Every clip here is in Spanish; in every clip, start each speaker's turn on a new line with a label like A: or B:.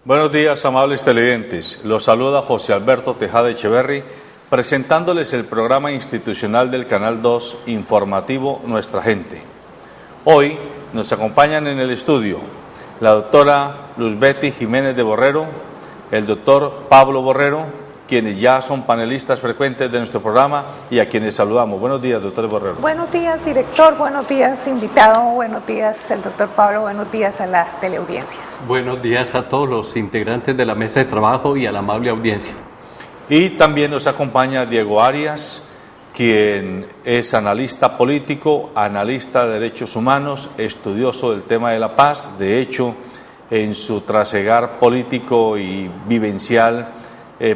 A: Buenos días, amables televidentes. Los saluda José Alberto Tejada Echeverry, presentándoles el programa institucional del Canal 2 informativo Nuestra Gente. Hoy nos acompañan en el estudio la doctora Luzbeti Jiménez de Borrero, el doctor Pablo Borrero, quienes ya son panelistas frecuentes de nuestro programa y a quienes saludamos. Buenos días, doctor Borrero.
B: Buenos días, director. Buenos días, invitado. Buenos días, el doctor Pablo. Buenos días a la teleaudiencia.
C: Buenos días a todos los integrantes de la mesa de trabajo y a la amable audiencia.
A: Y también nos acompaña Diego Arias, quien es analista político, analista de derechos humanos, estudioso del tema de la paz. De hecho, en su trasegar político y vivencial,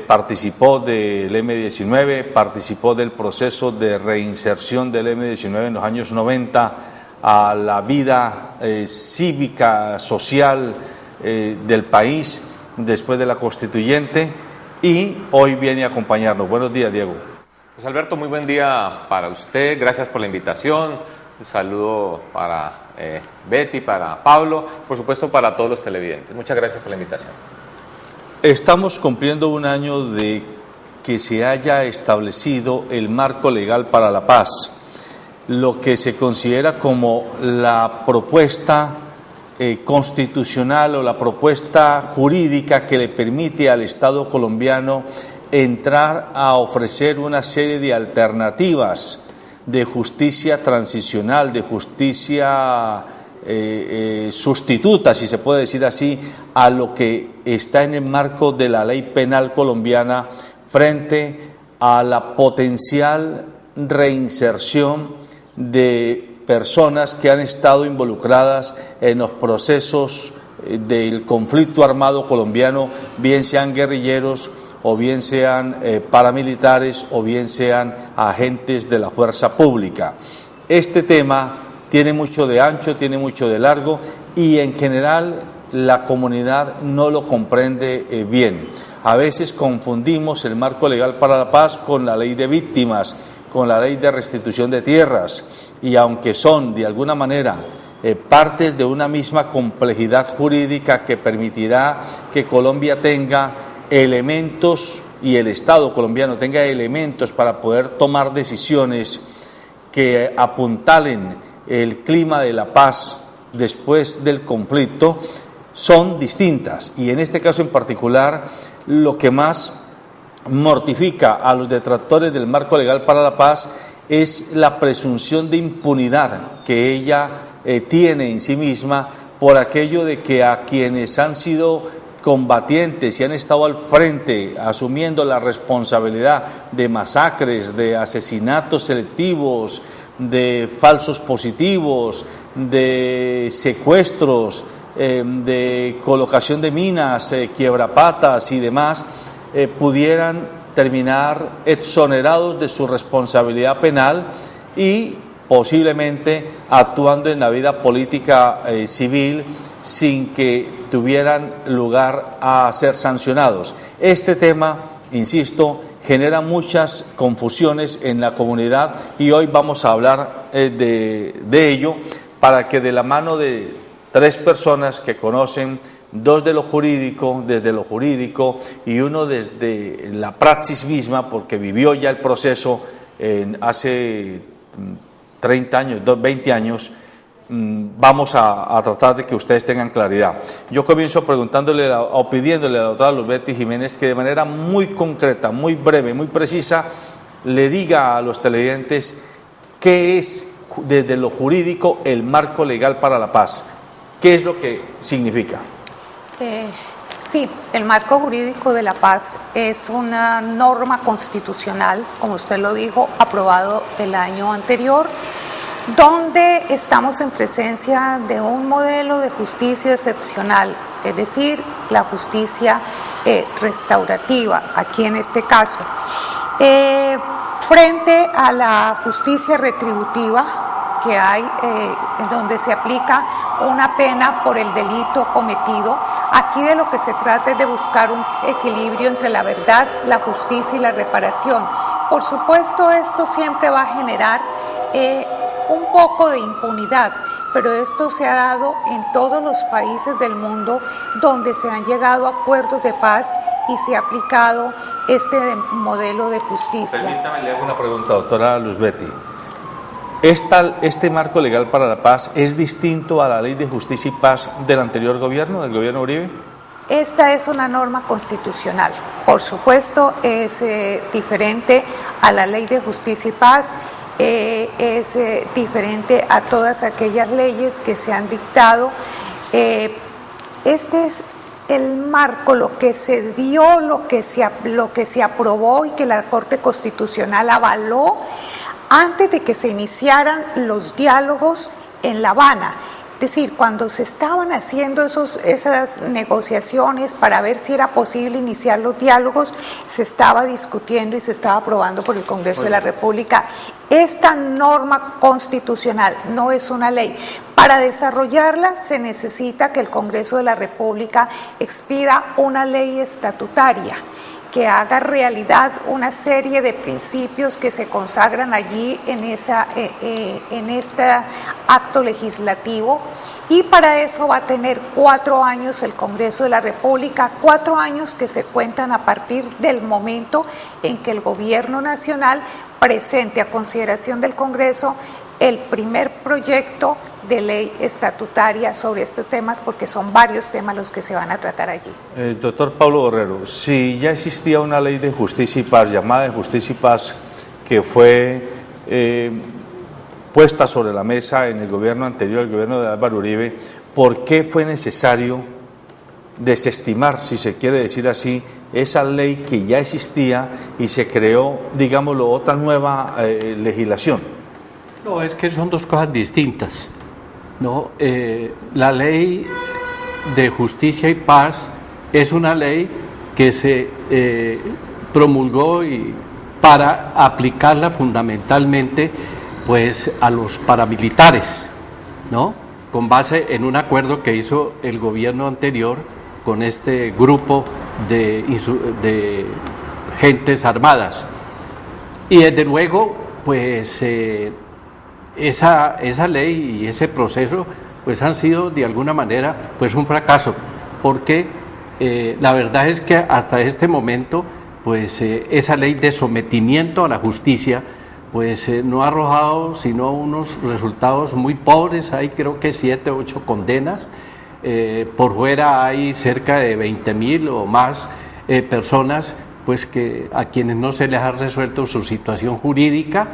A: participó del M-19, participó del proceso de reinserción del M-19 en los años 90 a la vida cívica, social del país después de la constituyente, y hoy viene a acompañarnos. Buenos días, Diego.
D: Pues Alberto, muy buen día para usted, gracias por la invitación, un saludo para Betty, para Pablo, por supuesto para todos los televidentes. Muchas gracias por la invitación.
A: Estamos cumpliendo un año de que se haya establecido el marco legal para la paz, lo que se considera como la propuesta constitucional o la propuesta jurídica que le permite al Estado colombiano entrar a ofrecer una serie de alternativas de justicia transicional, de justicia sustituta, si se puede decir así, a lo que está en el marco de la ley penal colombiana frente a la potencial reinserción de personas que han estado involucradas en los procesos del conflicto armado colombiano, bien sean guerrilleros o bien sean paramilitares o bien sean agentes de la fuerza pública. Este tema tiene mucho de ancho, tiene mucho de largo y en general la comunidad no lo comprende bien. A veces confundimos el marco legal para la paz con la ley de víctimas, con la ley de restitución de tierras, y aunque son de alguna manera partes de una misma complejidad jurídica que permitirá que Colombia tenga elementos y el Estado colombiano tenga elementos para poder tomar decisiones que apuntalen el clima de la paz después del conflicto, son distintas, y en este caso en particular lo que más mortifica a los detractores del marco legal para la paz es la presunción de impunidad que ella tiene en sí misma por aquello de que a quienes han sido combatientes y han estado al frente asumiendo la responsabilidad de masacres, de asesinatos selectivos, de falsos positivos, de secuestros, de colocación de minas, quiebrapatas y demás, pudieran terminar exonerados de su responsabilidad penal y posiblemente actuando en la vida política civil sin que tuvieran lugar a ser sancionados. Este tema, insisto, genera muchas confusiones en la comunidad y hoy vamos a hablar de ello para que de la mano de tres personas que conocen, dos de lo jurídico, desde lo jurídico y uno desde la praxis misma, porque vivió ya el proceso hace 30 años, 20 años, vamos a tratar de que ustedes tengan claridad. Yo comienzo preguntándole o pidiéndole a la doctora Luzbeti Jiménez que de manera muy concreta, muy breve, muy precisa, le diga a los televidentes qué es desde lo jurídico el marco legal para la paz, qué es lo que significa.
B: Sí, el marco jurídico de la paz es una norma constitucional, como usted lo dijo, aprobado el año anterior, donde estamos en presencia de un modelo de justicia excepcional, es decir, la justicia restaurativa, aquí en este caso, frente a la justicia retributiva que hay, en donde se aplica una pena por el delito cometido. Aquí de lo que se trata es de buscar un equilibrio entre la verdad, la justicia y la reparación. Por supuesto, esto siempre va a generar un poco de impunidad, pero esto se ha dado en todos los países del mundo donde se han llegado a acuerdos de paz y se ha aplicado este modelo de justicia.
A: Permítame, le hago una pregunta, doctora Luz Betty. ¿Este marco legal para la paz es distinto a la Ley de Justicia y Paz del anterior gobierno, del gobierno Uribe?
B: Esta es una norma constitucional. Por supuesto, es diferente a la Ley de Justicia y Paz, es diferente a todas aquellas leyes que se han dictado. Este es el marco, lo que se dio, lo que se aprobó y que la Corte Constitucional avaló antes de que se iniciaran los diálogos en La Habana. Es decir, cuando se estaban haciendo esas negociaciones para ver si era posible iniciar los diálogos, se estaba discutiendo y se estaba aprobando por el Congreso de la República. Esta norma constitucional no es una ley. Para desarrollarla se necesita que el Congreso de la República expida una ley estatutaria que haga realidad una serie de principios que se consagran allí en este acto legislativo, y para eso va a tener 4 años el Congreso de la República, 4 años que se cuentan a partir del momento en que el Gobierno Nacional presente a consideración del Congreso el primer proyecto de ley estatutaria sobre estos temas, porque son varios temas los que se van a tratar allí.
A: Doctor Pablo Borrero, si ya existía una ley de justicia y paz, llamada de justicia y paz, que fue puesta sobre la mesa en el gobierno anterior, el gobierno de Álvaro Uribe, ¿por qué fue necesario desestimar, si se quiere decir así, esa ley que ya existía y se creó, digámoslo, otra nueva legislación?
C: No, es que son dos cosas distintas, ¿no? La ley de justicia y paz es una ley que se promulgó para aplicarla fundamentalmente pues a los paramilitares, ¿no? Con base en un acuerdo que hizo el gobierno anterior con este grupo de gentes armadas. Y desde luego, pues esa ley y ese proceso pues han sido de alguna manera pues un fracaso, porque la verdad es que hasta este momento pues esa ley de sometimiento a la justicia pues no ha arrojado sino unos resultados muy pobres. Hay creo que 7 u 8 condenas, por fuera hay cerca de 20.000 o más personas pues a quienes no se les ha resuelto su situación jurídica.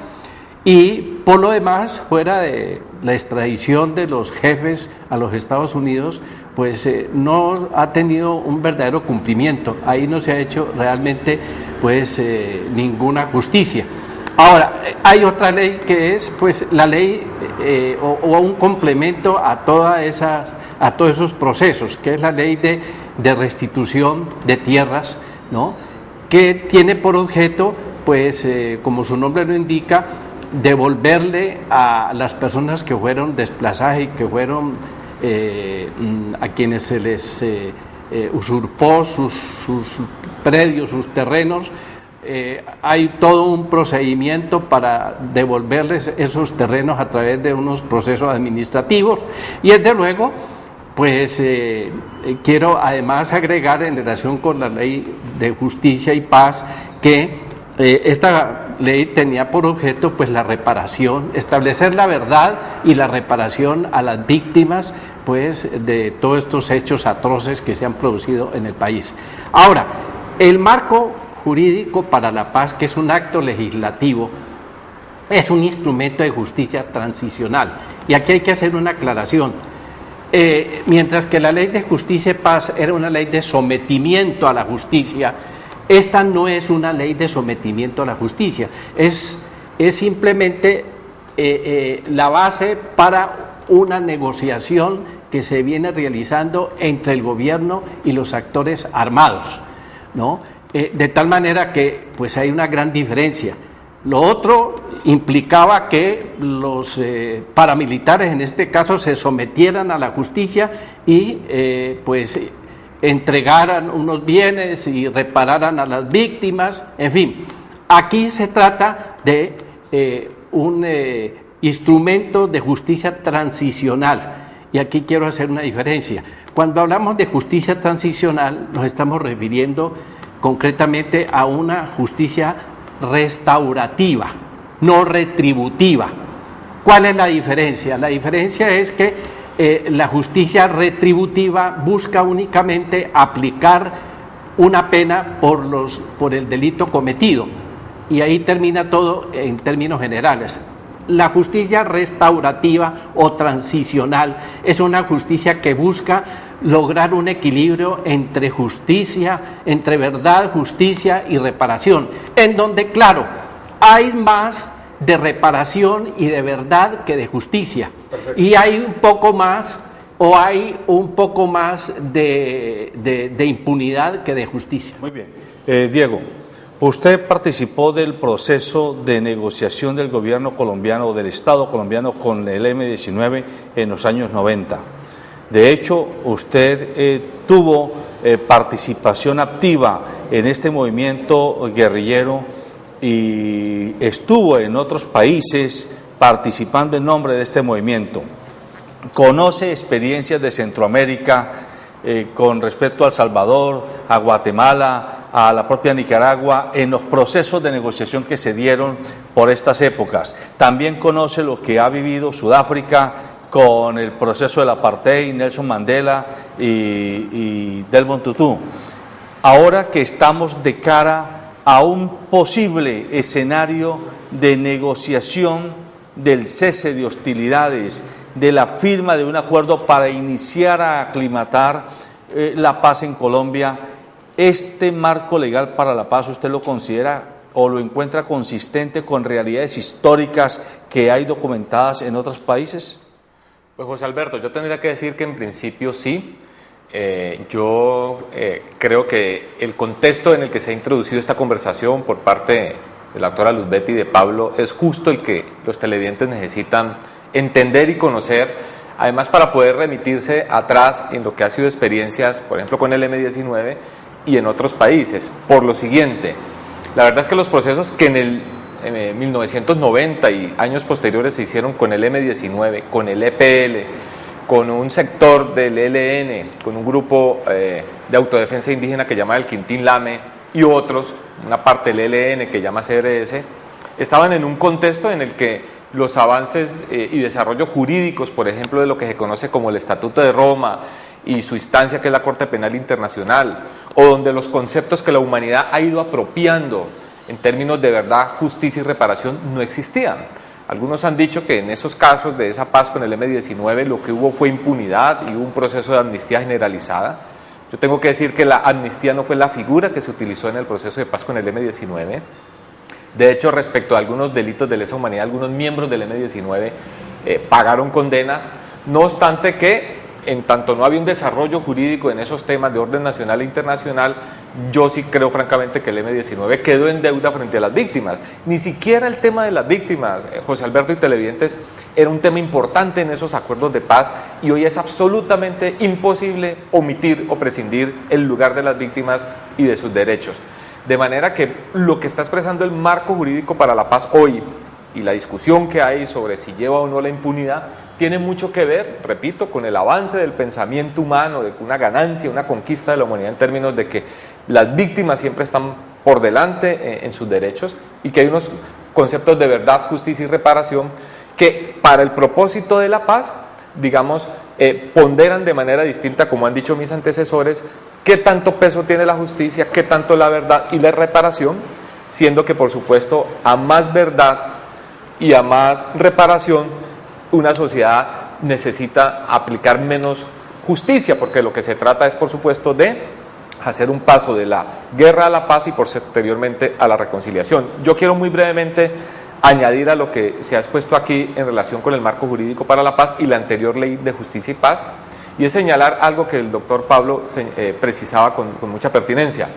C: Y por lo demás, fuera de la extradición de los jefes a los Estados Unidos, pues no ha tenido un verdadero cumplimiento. Ahí no se ha hecho realmente pues ninguna justicia. Ahora, hay otra ley que es pues la ley o un complemento a todos esos procesos, que es la ley de restitución de tierras, ¿no? Que tiene por objeto, pues como su nombre lo indica, devolverle a las personas que fueron desplazadas y que fueron a quienes se les usurpó sus predios, sus terrenos. Hay todo un procedimiento para devolverles esos terrenos a través de unos procesos administrativos, y desde luego pues quiero además agregar en relación con la ley de justicia y paz que esta ley tenía por objeto pues la reparación, establecer la verdad y la reparación a las víctimas pues de todos estos hechos atroces que se han producido en el país. Ahora, el marco jurídico para la paz, que es un acto legislativo, es un instrumento de justicia transicional, y aquí hay que hacer una aclaración. Mientras que la ley de justicia y paz era una ley de sometimiento a la justicia, esta no es una ley de sometimiento a la justicia, es simplemente la base para una negociación que se viene realizando entre el gobierno y los actores armados, ¿no? De tal manera que pues hay una gran diferencia. Lo otro implicaba que los paramilitares en este caso se sometieran a la justicia y pues entregaran unos bienes y repararan a las víctimas, en fin. Aquí se trata de un instrumento de justicia transicional. Y aquí quiero hacer una diferencia. Cuando hablamos de justicia transicional, nos estamos refiriendo concretamente a una justicia restaurativa, no retributiva. ¿Cuál es la diferencia? La diferencia es que la justicia retributiva busca únicamente aplicar una pena por el delito cometido, y ahí termina todo en términos generales. La justicia restaurativa o transicional es una justicia que busca lograr un equilibrio entre justicia, entre verdad, justicia y reparación, en donde, claro, hay más de reparación y de verdad que de justicia. Perfecto. Y hay un poco más, o hay un poco más de impunidad que de justicia.
A: Muy bien. Diego, usted participó del proceso de negociación del gobierno colombiano o del Estado colombiano con el M-19 en los años 90. De hecho, usted tuvo participación activa en este movimiento guerrillero y estuvo en otros países participando en nombre de este movimiento. Conoce experiencias de Centroamérica con respecto a El Salvador, a Guatemala, a la propia Nicaragua, en los procesos de negociación que se dieron por estas épocas. También conoce lo que ha vivido Sudáfrica con el proceso del apartheid, Nelson Mandela y Desmond Tutu. Ahora que estamos de cara a un posible escenario de negociación del cese de hostilidades, de la firma de un acuerdo para iniciar a aclimatar la paz en Colombia, ¿este marco legal para la paz usted lo considera o lo encuentra consistente con realidades históricas que hay documentadas en otros países?
D: Pues José Alberto, yo tendría que decir que en principio sí. Yo creo que el contexto en el que se ha introducido esta conversación por parte de la doctora Luzbetti y de Pablo es justo el que los televidentes necesitan entender y conocer, además para poder remitirse atrás en lo que ha sido experiencias, por ejemplo, con el M-19 y en otros países. Por lo siguiente, la verdad es que los procesos que en 1990 y años posteriores se hicieron con el M-19, con el EPL, con un sector del ELN, con un grupo de autodefensa indígena que llama el Quintín Lame y otros, una parte del ELN que llama CRS, estaban en un contexto en el que los avances y desarrollos jurídicos, por ejemplo, de lo que se conoce como el Estatuto de Roma y su instancia que es la Corte Penal Internacional, o donde los conceptos que la humanidad ha ido apropiando en términos de verdad, justicia y reparación no existían. Algunos han dicho que en esos casos de esa paz con el M-19 lo que hubo fue impunidad y hubo un proceso de amnistía generalizada. Yo tengo que decir que la amnistía no fue la figura que se utilizó en el proceso de paz con el M-19. De hecho, respecto a algunos delitos de lesa humanidad, algunos miembros del M-19 pagaron condenas, no obstante que, en tanto no había un desarrollo jurídico en esos temas de orden nacional e internacional, yo sí creo francamente que el M-19 quedó en deuda frente a las víctimas. Ni siquiera el tema de las víctimas, José Alberto y televidentes, era un tema importante en esos acuerdos de paz y hoy es absolutamente imposible omitir o prescindir el lugar de las víctimas y de sus derechos. De manera que lo que está expresando el marco jurídico para la paz hoy y la discusión que hay sobre si lleva o no la impunidad tiene mucho que ver, repito, con el avance del pensamiento humano, de una ganancia, una conquista de la humanidad en términos de que las víctimas siempre están por delante en sus derechos y que hay unos conceptos de verdad, justicia y reparación que para el propósito de la paz, digamos, ponderan de manera distinta, como han dicho mis antecesores, qué tanto peso tiene la justicia, qué tanto la verdad y la reparación, siendo que por supuesto a más verdad y a más reparación una sociedad necesita aplicar menos justicia, porque lo que se trata es por supuesto de hacer un paso de la guerra a la paz y posteriormente a la reconciliación. Yo quiero muy brevemente añadir a lo que se ha expuesto aquí en relación con el marco jurídico para la paz y la anterior ley de justicia y paz, y es señalar algo que el doctor Pablo precisaba con mucha pertinencia.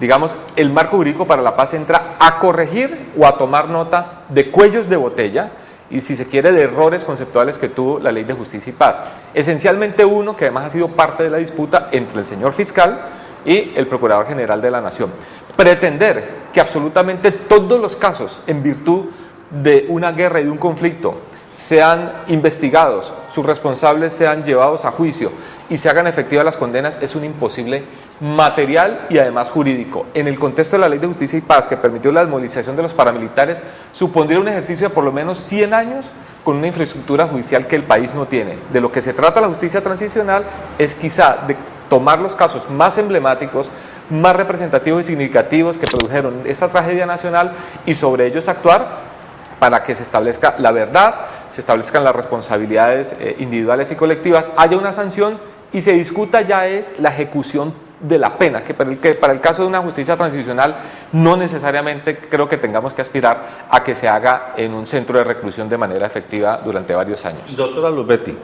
D: Digamos, el marco jurídico para la paz entra a corregir o a tomar nota de cuellos de botella y, si se quiere, de errores conceptuales que tuvo la ley de justicia y paz. Esencialmente uno que además ha sido parte de la disputa entre el señor fiscal y el Procurador General de la Nación. Pretender que absolutamente todos los casos, en virtud de una guerra y de un conflicto, sean investigados, sus responsables sean llevados a juicio y se hagan efectivas las condenas, es un imposible material y además jurídico. En el contexto de la Ley de Justicia y Paz, que permitió la desmovilización de los paramilitares, supondría un ejercicio de por lo menos 100 años con una infraestructura judicial que el país no tiene. De lo que se trata la justicia transicional es quizá de tomar los casos más emblemáticos, más representativos y significativos que produjeron esta tragedia nacional y sobre ellos actuar para que se establezca la verdad, se establezcan las responsabilidades individuales y colectivas, haya una sanción y se discuta ya es la ejecución de la pena, que para el caso de una justicia transicional no necesariamente creo que tengamos que aspirar a que se haga en un centro de reclusión de manera efectiva durante varios años.
A: Doctora Luzbetti,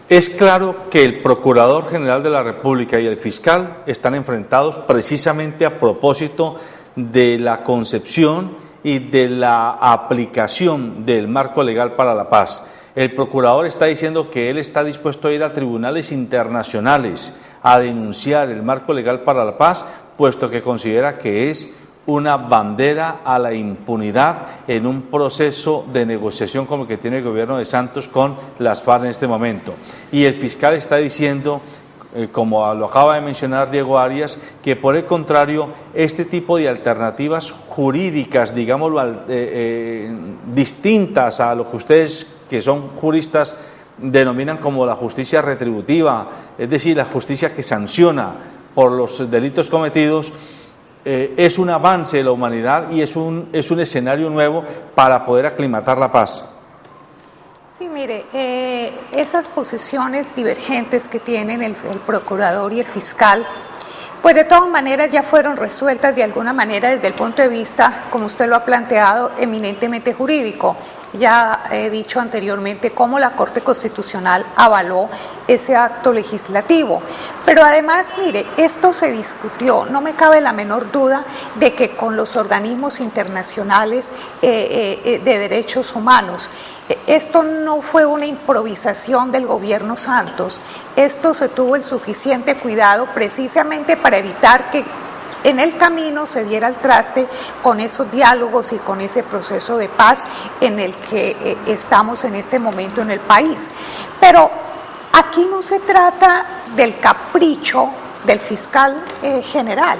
A: es claro que el Procurador General de la República y el fiscal están enfrentados precisamente a propósito de la concepción y de la aplicación del marco legal para la paz. El procurador está diciendo que él está dispuesto a ir a tribunales internacionales a denunciar el marco legal para la paz, puesto que considera que es una bandera a la impunidad en un proceso de negociación como el que tiene el gobierno de Santos con las FARC en este momento. Y el fiscal está diciendo, como lo acaba de mencionar Diego Arias, que por el contrario, este tipo de alternativas jurídicas, digámoslo, distintas a lo que ustedes, que son juristas, denominan como la justicia retributiva, es decir, la justicia que sanciona por los delitos cometidos, es un avance de la humanidad y es un escenario nuevo para poder aclimatar la paz.
B: Sí, mire, esas posiciones divergentes que tienen el procurador y el fiscal, pues de todas maneras ya fueron resueltas de alguna manera desde el punto de vista, como usted lo ha planteado, eminentemente jurídico. Ya he dicho anteriormente cómo la Corte Constitucional avaló ese acto legislativo. Pero además, mire, esto se discutió, no me cabe la menor duda de que con los organismos internacionales de derechos humanos. Esto no fue una improvisación del gobierno Santos, esto se tuvo el suficiente cuidado precisamente para evitar que en el camino se diera al traste con esos diálogos y con ese proceso de paz en el que estamos en este momento en el país. Pero aquí no se trata del capricho del fiscal general,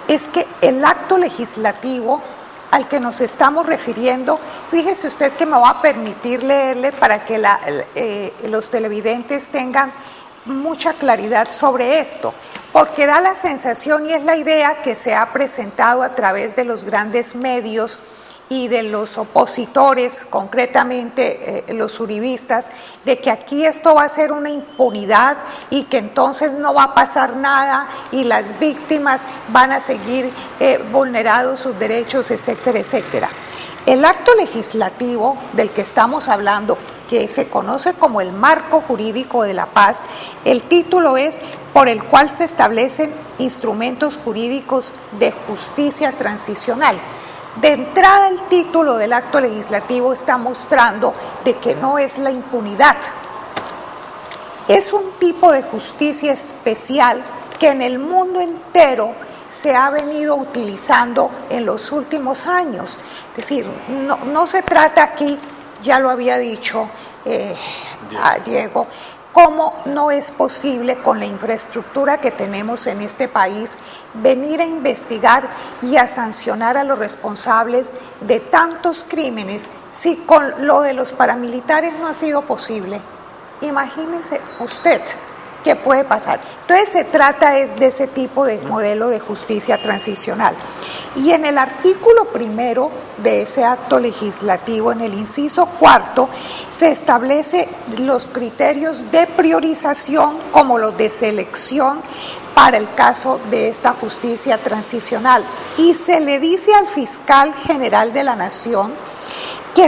B: es que el acto legislativo al que nos estamos refiriendo, fíjese usted que me va a permitir leerle para que los televidentes tengan mucha claridad sobre esto, porque da la sensación y es la idea que se ha presentado a través de los grandes medios y de los opositores, concretamente los uribistas, de que aquí esto va a ser una impunidad y que entonces no va a pasar nada y las víctimas van a seguir vulnerados sus derechos, etcétera, etcétera. El acto legislativo del que estamos hablando, que se conoce como el marco jurídico de la paz, el título es por el cual se establecen instrumentos jurídicos de justicia transicional. De entrada, el título del acto legislativo está mostrando de que no es la impunidad. Es un tipo de justicia especial que en el mundo entero se ha venido utilizando en los últimos años. Es decir, no se trata aquí, ya lo había dicho Diego, cómo no es posible con la infraestructura que tenemos en este país venir a investigar y a sancionar a los responsables de tantos crímenes si con lo de los paramilitares no ha sido posible. Imagínese usted qué puede pasar. Entonces se trata es de ese tipo de modelo de justicia transicional. Y en el artículo 1 de ese acto legislativo, en el inciso 4, se establece los criterios de priorización como los de selección para el caso de esta justicia transicional. Y se le dice al fiscal general de la Nación que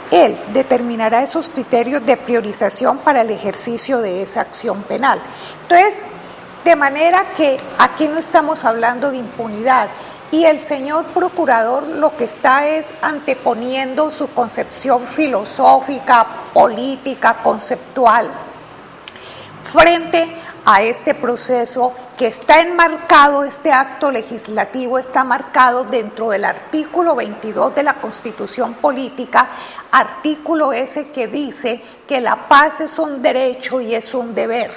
B: él determinará esos criterios de priorización para el ejercicio de esa acción penal. Entonces, de manera que aquí no estamos hablando de impunidad y el señor procurador lo que está es anteponiendo su concepción filosófica, política, conceptual, frente a este proceso que está enmarcado, este acto legislativo está marcado dentro del artículo 22 de la Constitución Política, artículo ese que dice que la paz es un derecho y es un deber.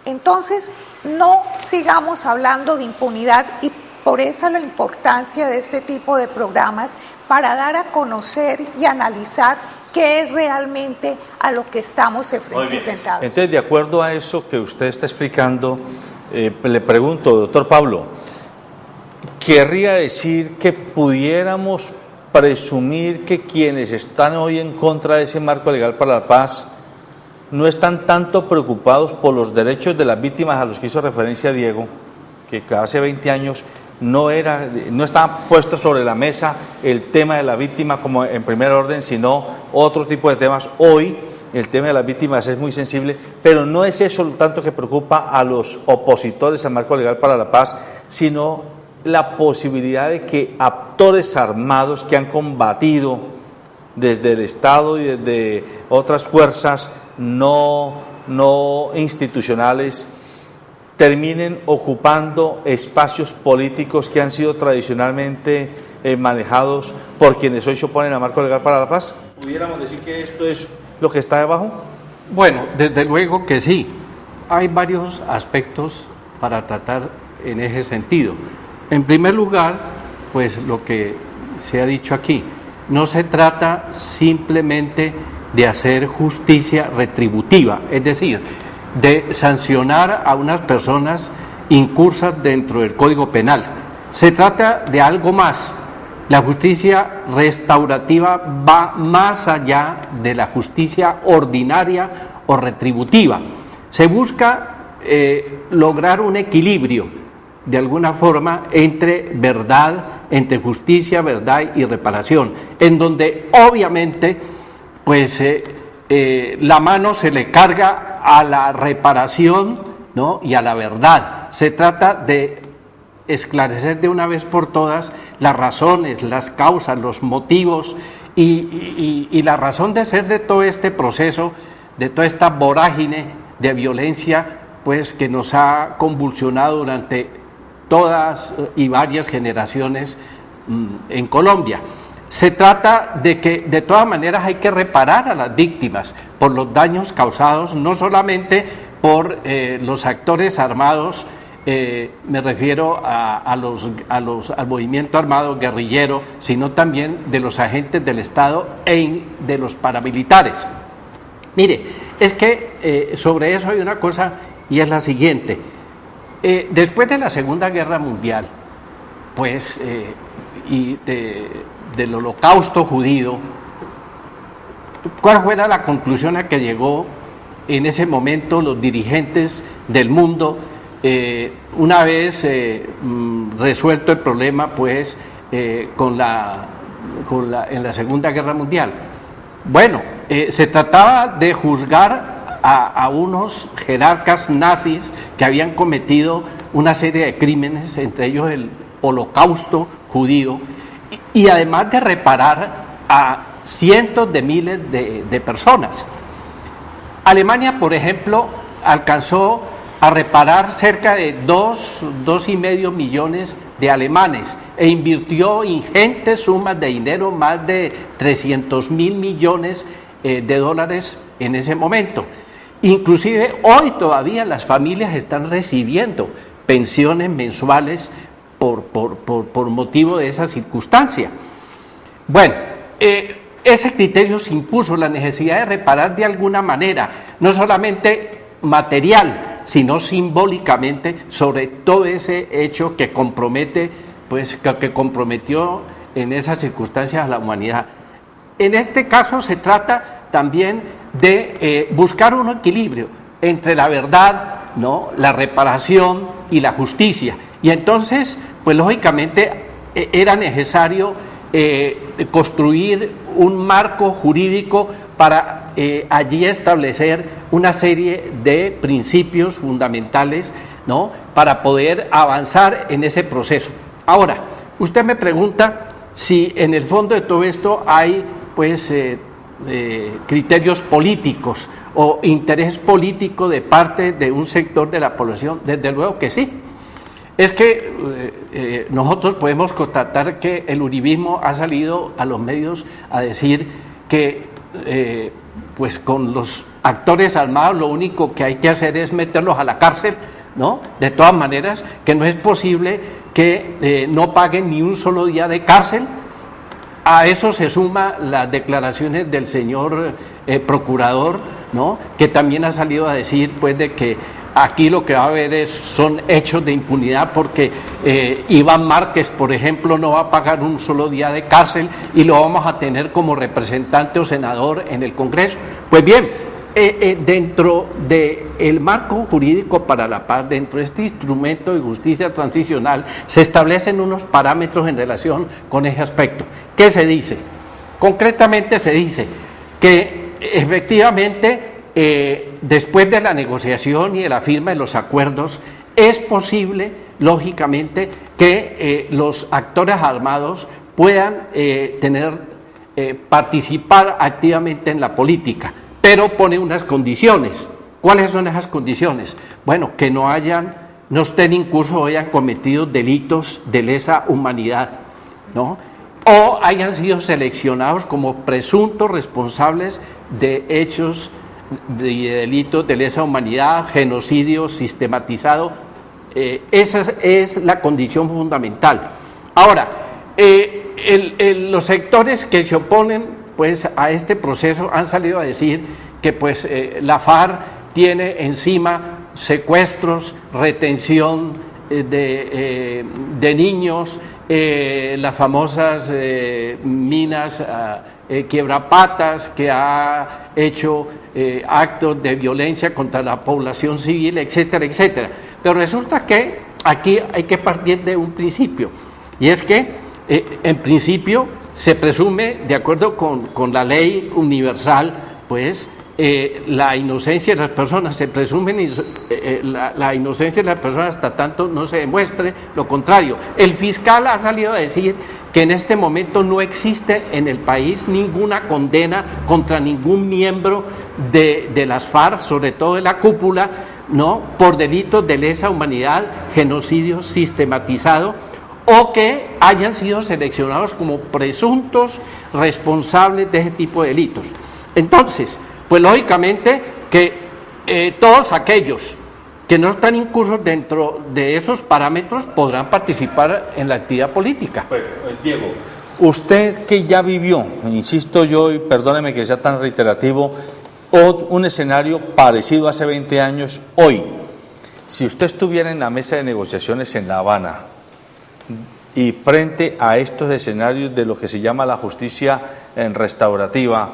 B: Entonces, no sigamos hablando de impunidad, y por eso la importancia de este tipo de programas para dar a conocer y analizar qué es realmente a lo que estamos enfrentados.
A: Entonces, de acuerdo a eso que usted está explicando, le pregunto, doctor Pablo, ¿querría decir que pudiéramos presumir que quienes están hoy en contra de ese marco legal para la paz no están tanto preocupados por los derechos de las víctimas a los que hizo referencia Diego, que hace 20 años no estaba puesto sobre la mesa el tema de la víctima como en primer orden, sino otro tipo de temas? Hoy el tema de las víctimas es muy sensible, pero no es eso lo tanto que preocupa a los opositores al marco legal para la paz, sino la posibilidad de que actores armados que han combatido desde el Estado y desde otras fuerzas no institucionales terminen ocupando espacios políticos que han sido tradicionalmente manejados por quienes hoy se oponen al marco legal para la paz. ¿Pudiéramos decir que esto es lo que está debajo?
C: Bueno, desde luego que sí. Hay varios aspectos para tratar en ese sentido. En primer lugar, pues lo que se ha dicho aquí, no se trata simplemente de hacer justicia retributiva, es decir, de sancionar a unas personas incursas dentro del Código Penal. Se trata de algo más. La justicia restaurativa va más allá de la justicia ordinaria o retributiva. Se busca lograr un equilibrio, de alguna forma, entre verdad, entre justicia, verdad y reparación, en donde obviamente pues la mano se le carga a la reparación, ¿no?, y a la verdad. Se trata de esclarecer de una vez por todas las razones, las causas, los motivos y la razón de ser de todo este proceso, de toda esta vorágine de violencia, pues que nos ha convulsionado durante todas y varias generaciones en Colombia. Se trata de que de todas maneras hay que reparar a las víctimas por los daños causados, no solamente por los actores armados, me refiero al movimiento armado guerrillero, sino también de los agentes del Estado e de los paramilitares. Mire, es que sobre eso hay una cosa, y es la siguiente. Después de la Segunda Guerra Mundial, pues, y del Holocausto judío, ¿cuál fue la conclusión a que llegó en ese momento los dirigentes del mundo, una vez resuelto el problema, pues, en la Segunda Guerra Mundial? Bueno, se trataba de juzgar a unos jerarcas nazis que habían cometido una serie de crímenes, entre ellos el Holocausto judío, y además de reparar a cientos de miles de personas. Alemania, por ejemplo, alcanzó a reparar cerca de 2,5 millones de alemanes e invirtió ingentes sumas de dinero, más de 300.000 millones de dólares en ese momento. Inclusive hoy todavía las familias están recibiendo pensiones mensuales por motivo de esa circunstancia. Bueno, ese criterio se impuso, la necesidad de reparar de alguna manera, no solamente material, sino simbólicamente, sobre todo ese hecho que compromete, pues que comprometió en esas circunstancias a la humanidad. En este caso se trata también de buscar un equilibrio entre la verdad, ¿no?, la reparación y la justicia. Y entonces, pues lógicamente era necesario construir un marco jurídico para allí establecer una serie de principios fundamentales, ¿no?, para poder avanzar en ese proceso. Ahora, usted me pregunta si en el fondo de todo esto hay, pues, criterios políticos o interés político de parte de un sector de la población. Desde luego que sí. es que nosotros podemos constatar que el uribismo ha salido a los medios a decir que pues con los actores armados lo único que hay que hacer es meterlos a la cárcel, ¿no? De todas maneras, que no es posible que no paguen ni un solo día de cárcel. A eso se suma las declaraciones del señor procurador, ¿no? Que también ha salido a decir pues de que aquí lo que va a haber son hechos de impunidad porque Iván Márquez, por ejemplo, no va a pagar un solo día de cárcel y lo vamos a tener como representante o senador en el Congreso. Pues bien, dentro del marco jurídico para la paz, dentro de este instrumento de justicia transicional, se establecen unos parámetros en relación con ese aspecto. ¿Qué se dice? Concretamente se dice que efectivamente después de la negociación y de la firma de los acuerdos, es posible, lógicamente, que los actores armados puedan participar activamente en la política, pero pone unas condiciones. ¿Cuáles son esas condiciones? Bueno, que no estén incursos o hayan cometido delitos de lesa humanidad, ¿no? O hayan sido seleccionados como presuntos responsables de hechos de delitos de lesa humanidad, genocidio sistematizado. Esa es la condición fundamental. Ahora, los sectores que se oponen pues a este proceso han salido a decir que pues la FARC tiene encima secuestros, retención de niños, las famosas minas quiebrapatas, que ha hecho actos de violencia contra la población civil, etcétera, etcétera. Pero resulta que aquí hay que partir de un principio, y es que en principio se presume, de acuerdo con la ley universal, pues la inocencia de las personas, se presume la inocencia de las personas hasta tanto no se demuestre lo contrario. El fiscal ha salido a decir que en este momento no existe en el país ninguna condena contra ningún miembro de las FARC, sobre todo de la cúpula, ¿no?, por delitos de lesa humanidad, genocidio sistematizado, o que hayan sido seleccionados como presuntos responsables de ese tipo de delitos. Entonces, pues lógicamente que todos aquellos que no están incursos dentro de esos parámetros podrán participar en la actividad política.
A: Pero, Diego, usted que ya vivió, insisto yo, y perdóneme que sea tan reiterativo, un escenario parecido hace 20 años, hoy, si usted estuviera en la mesa de negociaciones en La Habana y frente a estos escenarios de lo que se llama la justicia restaurativa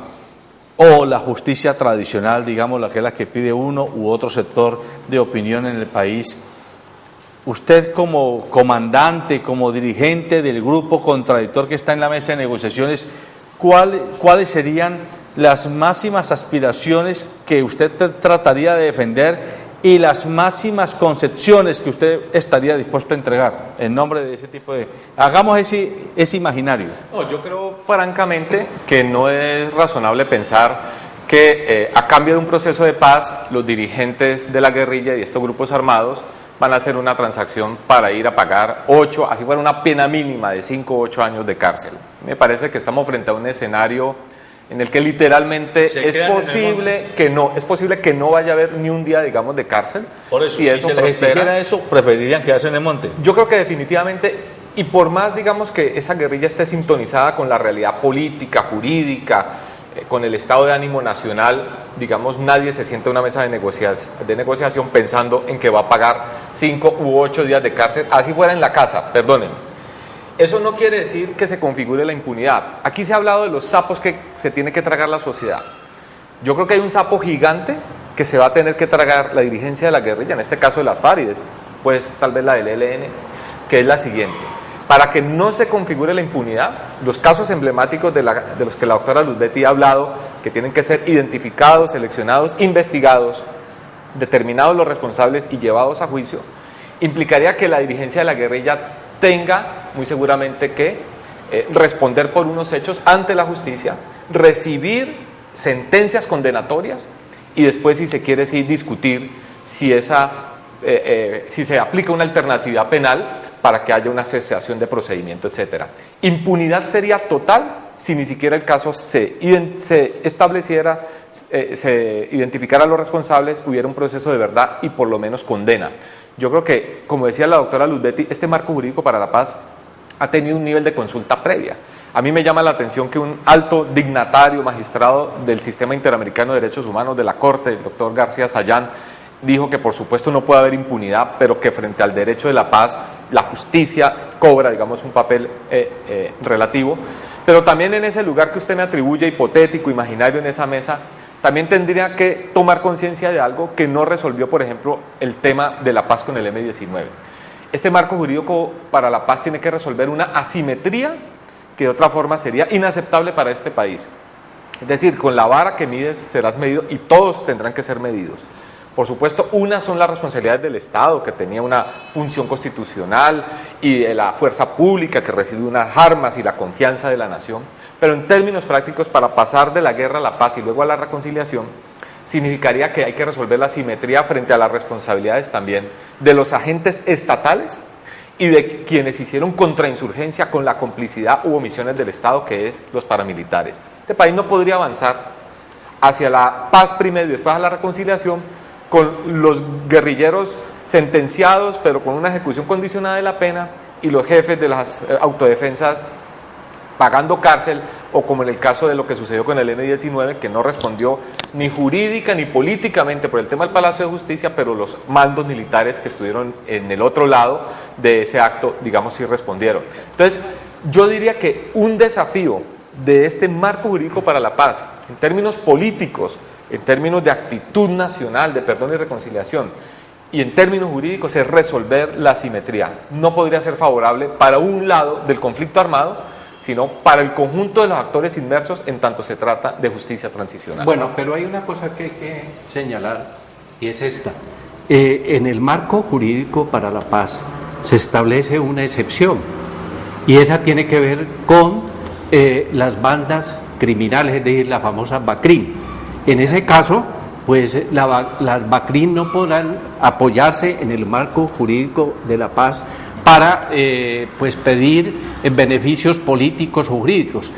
A: o la justicia tradicional, digamos, la que es la que pide uno u otro sector de opinión en el país, usted como comandante, como dirigente del grupo contradictor que está en la mesa de negociaciones, ¿cuáles serían las máximas aspiraciones que usted trataría de defender y las máximas concepciones que usted estaría dispuesto a entregar en nombre de ese tipo de... Hagamos ese imaginario.
D: No, yo creo francamente que no es razonable pensar que a cambio de un proceso de paz los dirigentes de la guerrilla y estos grupos armados van a hacer una transacción para ir a pagar 8, así fuera una pena mínima de 5 o 8 años de cárcel. Me parece que estamos frente a un escenario en el que literalmente es posible que no vaya a haber ni un día, digamos, de cárcel.
A: Por eso,
D: si eso
A: se les exigiera eso, preferirían quedarse en el monte.
D: Yo creo que definitivamente, y por más, digamos, que esa guerrilla esté sintonizada con la realidad política, jurídica, con el estado de ánimo nacional, digamos, nadie se sienta a una mesa de negociación pensando en que va a pagar 5 u 8 días de cárcel, así fuera en la casa, perdonen. Eso no quiere decir que se configure la impunidad. Aquí se ha hablado de los sapos que se tiene que tragar la sociedad. Yo creo que hay un sapo gigante que se va a tener que tragar la dirigencia de la guerrilla, en este caso de las FARC y después tal vez la del ELN, que es la siguiente. Para que no se configure la impunidad, los casos emblemáticos de los que la doctora Luzbetti ha hablado, que tienen que ser identificados, seleccionados, investigados, determinados los responsables y llevados a juicio, implicaría que la dirigencia de la guerrilla tenga muy seguramente que responder por unos hechos ante la justicia, recibir sentencias condenatorias y después, si se quiere, sí discutir si esa si se aplica una alternatividad penal para que haya una cesación de procedimiento, etcétera. Impunidad sería total si ni siquiera el caso se estableciera, se identificara a los responsables, hubiera un proceso de verdad y por lo menos condena. Yo creo que, como decía la doctora Luzbetti, este marco jurídico para la paz ha tenido un nivel de consulta previa. A mí me llama la atención que un alto dignatario, magistrado del Sistema Interamericano de Derechos Humanos de la Corte, el doctor García Sayán, dijo que por supuesto no puede haber impunidad, pero que frente al derecho de la paz, la justicia cobra, digamos, un papel relativo. Pero también en ese lugar que usted me atribuye, hipotético, imaginario en esa mesa, también tendría que tomar conciencia de algo que no resolvió, por ejemplo, el tema de la paz con el M-19. Este marco jurídico para la paz tiene que resolver una asimetría que de otra forma sería inaceptable para este país. Es decir, con la vara que mides serás medido y todos tendrán que ser medidos. Por supuesto, unas son las responsabilidades del Estado, que tenía una función constitucional, y de la fuerza pública, que recibe unas armas, y la confianza de la nación. Pero en términos prácticos, para pasar de la guerra a la paz y luego a la reconciliación, significaría que hay que resolver la asimetría frente a las responsabilidades también de los agentes estatales y de quienes hicieron contrainsurgencia con la complicidad u omisiones del Estado, que es los paramilitares. Este país no podría avanzar hacia la paz primero y después a la reconciliación con los guerrilleros sentenciados, pero con una ejecución condicionada de la pena, y los jefes de las autodefensas pagando cárcel, o como en el caso de lo que sucedió con el M-19, que no respondió ni jurídica ni políticamente por el tema del Palacio de Justicia, pero los mandos militares que estuvieron en el otro lado de ese acto, digamos, sí respondieron. Entonces, yo diría que un desafío de este marco jurídico para la paz, en términos políticos, en términos de actitud nacional, de perdón y reconciliación, y en términos jurídicos, es resolver la asimetría. No podría ser favorable para un lado del conflicto armado, sino para el conjunto de los actores inmersos en tanto se trata de justicia transicional.
C: Bueno, pero hay una cosa que hay que señalar, y es esta. En el marco jurídico para la paz se establece una excepción, y esa tiene que ver con las bandas criminales, es decir, la famosa BACRIM. En ese caso, pues las BACRIM no podrán apoyarse en el marco jurídico de la paz para pues pedir beneficios políticos o jurídicos.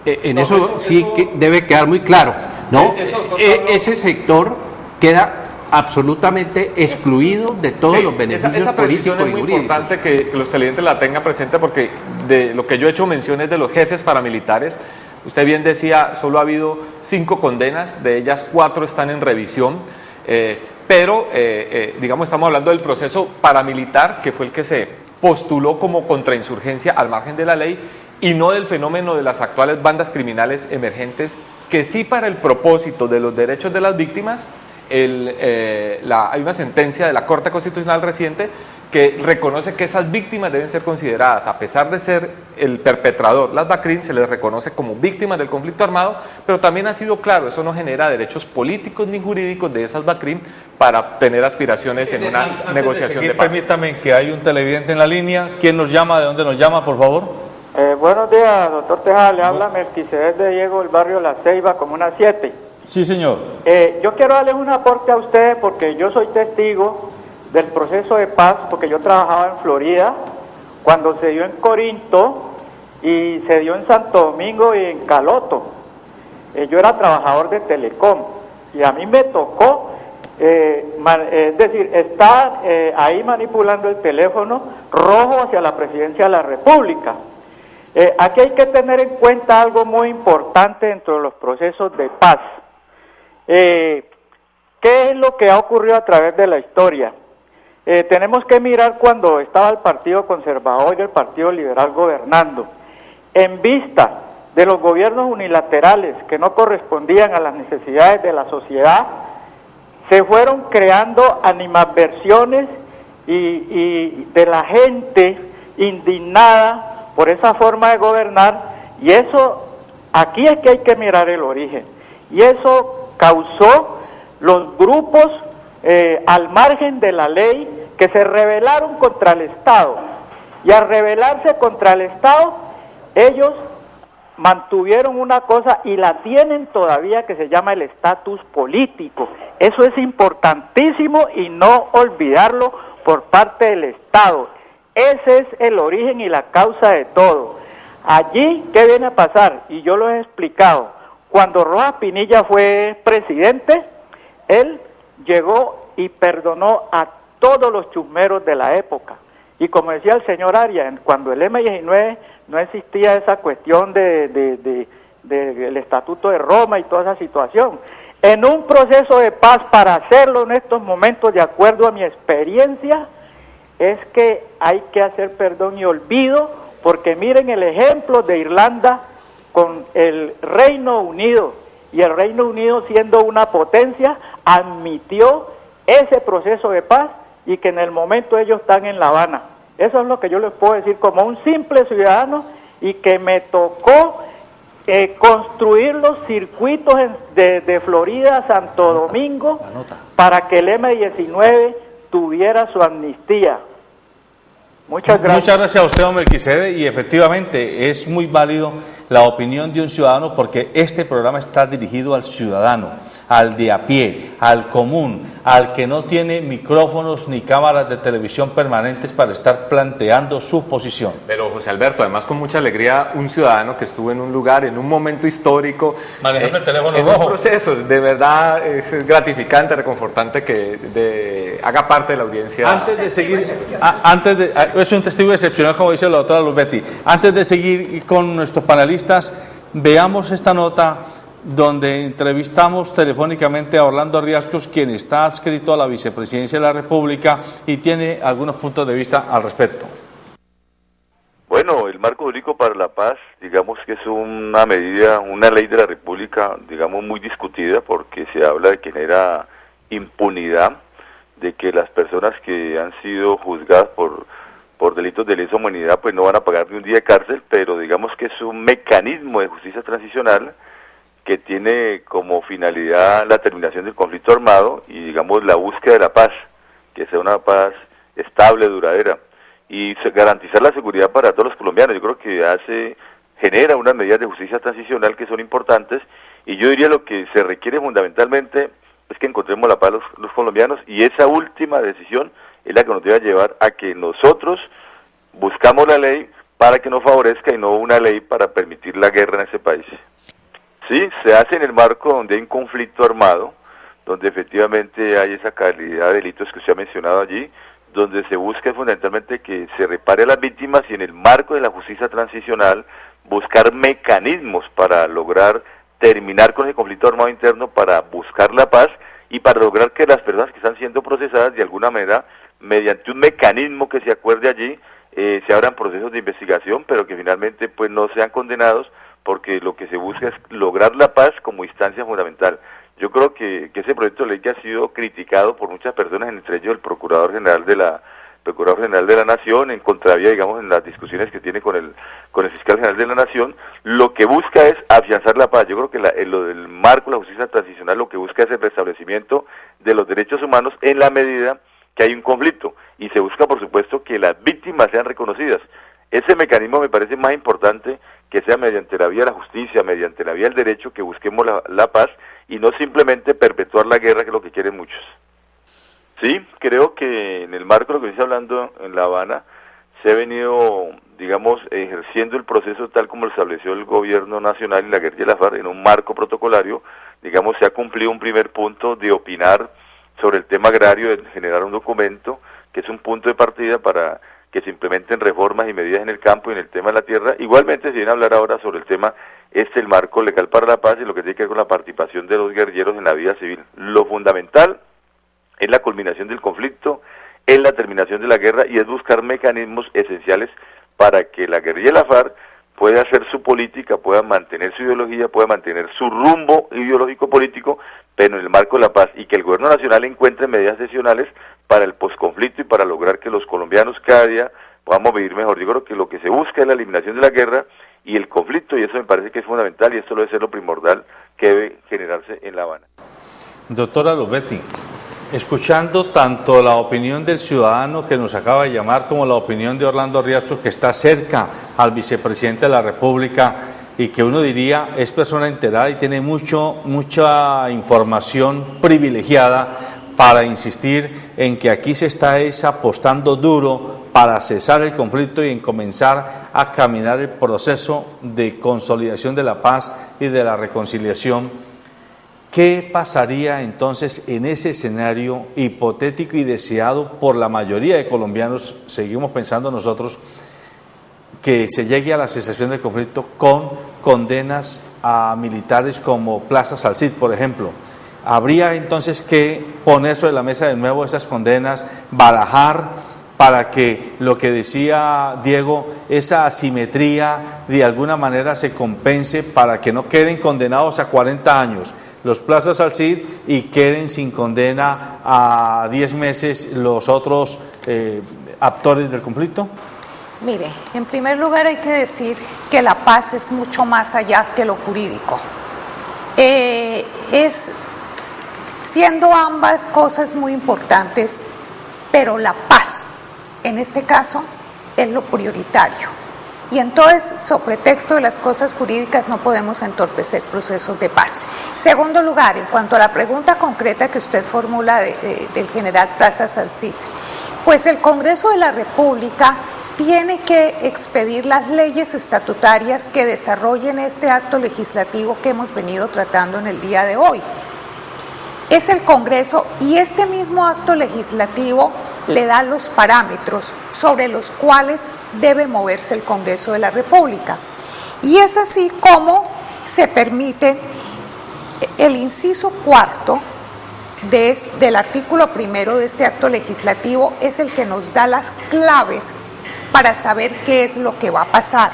C: En eso sí que debe quedar muy claro, ¿no? Ese sector queda absolutamente excluido de todos los beneficios
D: esa
C: políticos
D: precisión es muy importante que los televidentes la tengan presente, porque de lo que yo he hecho mención es de los jefes paramilitares. Usted bien decía, solo ha habido 5 condenas, de ellas 4 están en revisión, pero digamos, estamos hablando del proceso paramilitar, que fue el que se postuló como contrainsurgencia al margen de la ley, y no del fenómeno de las actuales bandas criminales emergentes, que sí, para el propósito de los derechos de las víctimas, hay una sentencia de la Corte Constitucional reciente que reconoce que esas víctimas deben ser consideradas, a pesar de ser el perpetrador, las BACRIM, se les reconoce como víctimas del conflicto armado, pero también ha sido claro, eso no genera derechos políticos ni jurídicos de esas BACRIM para tener aspiraciones en una negociación de paz.
A: Permítame, que hay un televidente en la línea. ¿Quién nos llama? ¿De dónde nos llama, por favor?
E: Buenos días, doctor Tejada, le habla Melquisedec de Diego, el barrio La Ceiba, Comuna 7.
A: Sí, señor.
E: Yo quiero darles un aporte a ustedes porque yo soy testigo del proceso de paz, porque yo trabajaba en Florida cuando se dio en Corinto y se dio en Santo Domingo y en Caloto. Yo era trabajador de Telecom y a mí me tocó, es decir, estar ahí manipulando el teléfono rojo hacia la presidencia de la República. Aquí hay que tener en cuenta algo muy importante dentro de los procesos de paz. ¿Qué es lo que ha ocurrido a través de la historia? Tenemos que mirar cuando estaba el Partido Conservador y el Partido Liberal gobernando. En vista de los gobiernos unilaterales que no correspondían a las necesidades de la sociedad, se fueron creando animadversiones y de la gente indignada por esa forma de gobernar, y eso, aquí es que hay que mirar el origen, y eso causó los grupos al margen de la ley que se rebelaron contra el Estado, y al rebelarse contra el Estado, ellos mantuvieron una cosa y la tienen todavía que se llama el estatus político. Eso es importantísimo y no olvidarlo por parte del Estado. Ese es el origen y la causa de todo. Allí, ¿qué viene a pasar? Y yo lo he explicado. Cuando Rojas Pinilla fue presidente, él llegó y perdonó a todos los chusmeros de la época. Y como decía el señor Arias, cuando el M-19 no existía esa cuestión del Estatuto de Roma y toda esa situación. En un proceso de paz, para hacerlo en estos momentos, de acuerdo a mi experiencia, es que hay que hacer perdón y olvido, porque miren el ejemplo de Irlanda con el Reino Unido, y el Reino Unido, siendo una potencia, admitió ese proceso de paz y que en el momento ellos están en La Habana. Eso es lo que yo les puedo decir como un simple ciudadano, y que me tocó construir los circuitos de Florida a Santo Domingo para que el M-19 tuviera su amnistía. Muchas gracias.
A: Muchas gracias a usted, don Melquisede, y efectivamente es muy válido la opinión de un ciudadano, porque este programa está dirigido al ciudadano, al de a pie, al común, al que no tiene micrófonos ni cámaras de televisión permanentes para estar planteando su posición.
D: Pero José Alberto, además con mucha alegría, un ciudadano que estuvo en un lugar, en un momento histórico,
A: manejando el teléfono
D: en
A: rojo.
D: un proceso, de verdad es gratificante, reconfortante que haga parte de la audiencia.
A: Antes de seguir, es un testigo excepcional, como dice la doctora Luzbetti. Antes de seguir con nuestros panelistas, veamos esta nota donde entrevistamos telefónicamente a Orlando Riascos, quien está adscrito a la vicepresidencia de la República y tiene algunos puntos de vista al respecto.
F: Bueno, el marco jurídico para la paz, digamos que es una medida, una ley de la República, digamos, muy discutida, porque se habla de que genera impunidad, de que las personas que han sido juzgadas por delitos de lesa humanidad pues no van a pagar ni un día de cárcel, pero digamos que es un mecanismo de justicia transicional que tiene como finalidad la terminación del conflicto armado y digamos la búsqueda de la paz, que sea una paz estable, duradera, y garantizar la seguridad para todos los colombianos. Yo creo que genera unas medidas de justicia transicional que son importantes, y yo diría lo que se requiere fundamentalmente es que encontremos la paz los colombianos, y esa última decisión es la que nos debe llevar a que nosotros buscamos la ley para que nos favorezca y no una ley para permitir la guerra en ese país. Sí, se hace en el marco donde hay un conflicto armado, donde efectivamente hay esa calidad de delitos que usted ha mencionado allí, donde se busca fundamentalmente que se repare a las víctimas, y en el marco de la justicia transicional buscar mecanismos para lograr terminar con el conflicto armado interno, para buscar la paz y para lograr que las personas que están siendo procesadas de alguna manera, mediante un mecanismo que se acuerde allí, se abran procesos de investigación, pero que finalmente pues no sean condenados, porque lo que se busca es lograr la paz como instancia fundamental. Yo creo que ese proyecto de ley, que ha sido criticado por muchas personas, entre ellos el Procurador General de la Nación, en contravía, digamos, en las discusiones que tiene con el Fiscal General de la Nación, lo que busca es afianzar la paz. Yo creo que lo del marco de la justicia transicional lo que busca es el restablecimiento de los derechos humanos en la medida que hay un conflicto, y se busca, por supuesto, que las víctimas sean reconocidas. Ese mecanismo me parece más importante, que sea mediante la vía de la justicia, mediante la vía del derecho, que busquemos la paz, y no simplemente perpetuar la guerra, que es lo que quieren muchos. Sí, creo que en el marco de lo que estoy hablando en La Habana, se ha venido, digamos, ejerciendo el proceso tal como lo estableció el gobierno nacional y la guerrilla de la FARC, en un marco protocolario. Digamos, se ha cumplido un primer punto de opinar sobre el tema agrario, de generar un documento, que es un punto de partida para que se implementen reformas y medidas en el campo y en el tema de la tierra. Igualmente se viene a hablar ahora sobre el tema, el marco legal para la paz, y lo que tiene que ver con la participación de los guerrilleros en la vida civil. Lo fundamental es la culminación del conflicto, es la terminación de la guerra, y es buscar mecanismos esenciales para que la guerrilla de la FARC pueda hacer su política, pueda mantener su ideología, pueda mantener su rumbo ideológico político, pero en el marco de la paz, y que el gobierno nacional encuentre medidas excepcionales para el posconflicto y para lograr que los colombianos cada día podamos vivir mejor. Yo creo que lo que se busca es la eliminación de la guerra y el conflicto, y eso me parece que es fundamental, y esto debe ser lo primordial que debe generarse en La Habana.
A: Doctora Luzbetti, escuchando tanto la opinión del ciudadano que nos acaba de llamar como la opinión de Orlando Riascos, que está cerca al vicepresidente de la República, y que uno diría es persona enterada y tiene mucha información privilegiada para insistir en que aquí se está apostando duro para cesar el conflicto y en comenzar a caminar el proceso de consolidación de la paz y de la reconciliación. ¿Qué pasaría entonces en ese escenario hipotético y deseado por la mayoría de colombianos? Seguimos pensando nosotros que se llegue a la cesación del conflicto con condenas a militares como Plaza Salcid, por ejemplo. Habría entonces que poner sobre la mesa de nuevo esas condenas, barajar para que lo que decía Diego, esa asimetría de alguna manera se compense para que no queden condenados a 40 años los Plaza Salcid y queden sin condena a 10 meses los otros actores del conflicto?
B: Mire, en primer lugar hay que decir que la paz es mucho más allá que lo jurídico. Siendo ambas cosas muy importantes, pero la paz, en este caso, es lo prioritario. Y entonces, sobre pretexto de las cosas jurídicas, no podemos entorpecer procesos de paz. Segundo lugar, en cuanto a la pregunta concreta que usted formula del general Plaza Salcid, pues el Congreso de la República tiene que expedir las leyes estatutarias que desarrollen este acto legislativo que hemos venido tratando en el día de hoy. Es el Congreso y este mismo acto legislativo le da los parámetros sobre los cuales debe moverse el Congreso de la República. Y es así como se permite el inciso cuarto del artículo primero de este acto legislativo, es el que nos da las claves para saber qué es lo que va a pasar,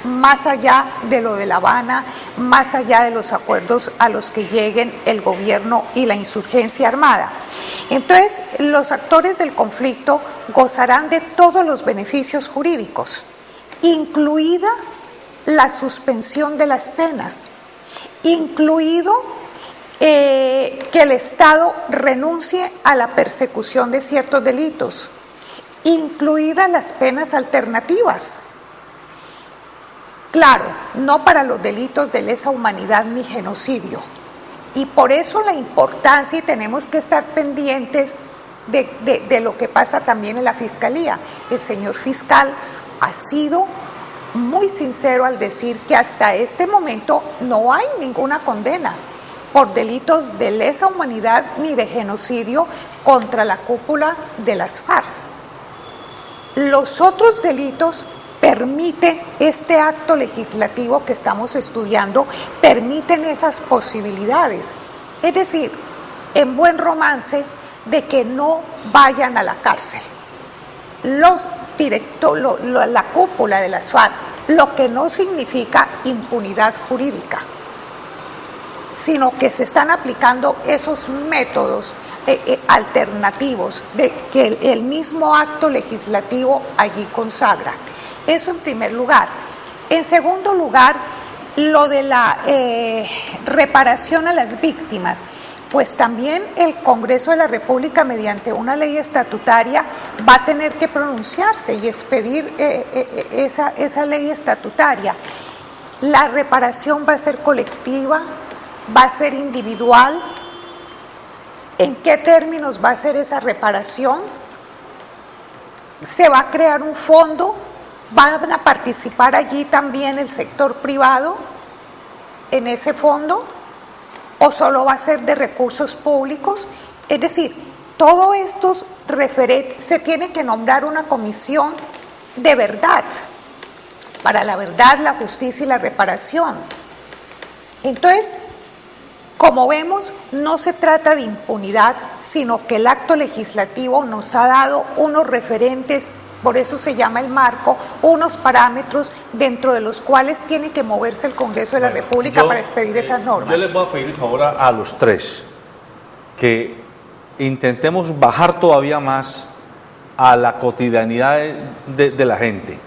B: más allá de lo de La Habana, más allá de los acuerdos a los que lleguen el gobierno y la insurgencia armada. Entonces, los actores del conflicto gozarán de todos los beneficios jurídicos, incluida la suspensión de las penas, incluido que el Estado renuncie a la persecución de ciertos delitos, incluidas las penas alternativas. Claro, no para los delitos de lesa humanidad ni genocidio. Y por eso la importancia, y tenemos que estar pendientes de lo que pasa también en la Fiscalía. El señor fiscal ha sido muy sincero al decir que hasta este momento no hay ninguna condena por delitos de lesa humanidad ni de genocidio contra la cúpula de las FARC. Los otros delitos permiten, este acto legislativo que estamos estudiando, permiten esas posibilidades. Es decir, en buen romance, de que no vayan a la cárcel la cúpula de las FARC, lo que no significa impunidad jurídica, sino que se están aplicando esos métodos alternativos que el mismo acto legislativo allí consagra. Eso en primer lugar. En segundo lugar, lo de la reparación a las víctimas, pues también el Congreso de la República, mediante una ley estatutaria, va a tener que pronunciarse y expedir esa ley estatutaria. La reparación va a ser colectiva, va a ser individual. ¿En qué términos va a ser esa reparación? ¿Se va a crear un fondo? ¿Van a participar allí también el sector privado en ese fondo? ¿O solo va a ser de recursos públicos? Es decir, todo esto se tiene que nombrar una comisión de verdad, para la verdad, la justicia y la reparación. Entonces, como vemos, no se trata de impunidad, sino que el acto legislativo nos ha dado unos referentes, por eso se llama el marco, unos parámetros dentro de los cuales tiene que moverse el Congreso de la República para expedir esas normas.
A: Yo les voy a pedir el favor a los tres que intentemos bajar todavía más a la cotidianidad de la gente.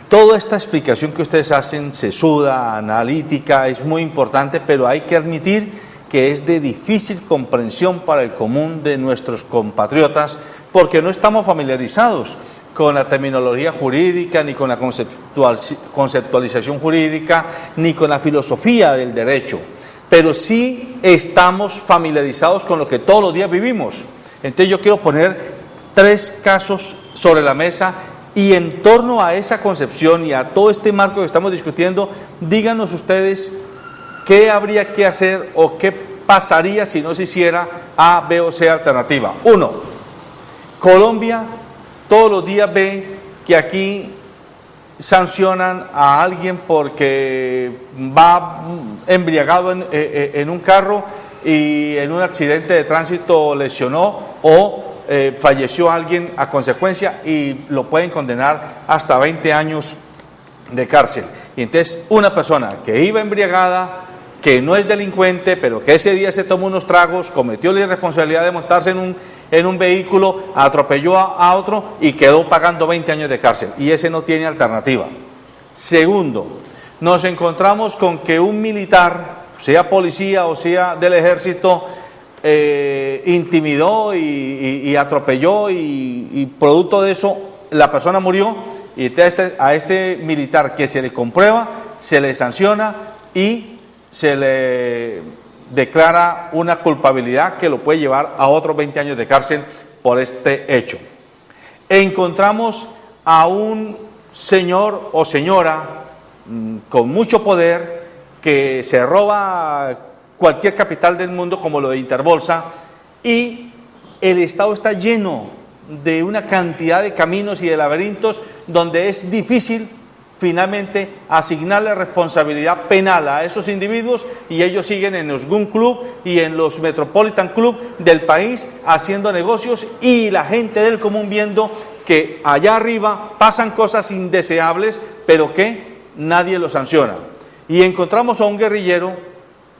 A: Toda esta explicación que ustedes hacen, sesuda, analítica, es muy importante, pero hay que admitir que es de difícil comprensión para el común de nuestros compatriotas, porque no estamos familiarizados con la terminología jurídica, ni con la conceptualización jurídica, ni con la filosofía del derecho, pero sí estamos familiarizados con lo que todos los días vivimos. Entonces yo quiero poner 3 casos sobre la mesa y en torno a esa concepción y a todo este marco que estamos discutiendo, díganos ustedes qué habría que hacer o qué pasaría si no se hiciera A, B o C alternativa. 1. Colombia todos los días ve que aquí sancionan a alguien porque va embriagado en un carro y en un accidente de tránsito lesionó o falleció alguien a consecuencia y lo pueden condenar hasta 20 años de cárcel. Y entonces una persona que iba embriagada, que no es delincuente, pero que ese día se tomó unos tragos, cometió la irresponsabilidad de montarse en un vehículo, atropelló a otro y quedó pagando 20 años de cárcel. Y ese no tiene alternativa. Segundo, nos encontramos con que un militar, sea policía o sea del ejército, intimidó y atropelló y producto de eso la persona murió y a este militar que se le comprueba, se le sanciona y se le declara una culpabilidad que lo puede llevar a otros 20 años de cárcel por este hecho. Encontramos a un señor o señora con mucho poder que se roba cualquier capital del mundo como lo de Interbolsa y el Estado está lleno de una cantidad de caminos y de laberintos donde es difícil finalmente asignarle responsabilidad penal a esos individuos y ellos siguen en los Gun Club y en los Metropolitan Club del país haciendo negocios y la gente del común viendo que allá arriba pasan cosas indeseables pero que nadie lo sanciona. Y encontramos a un guerrillero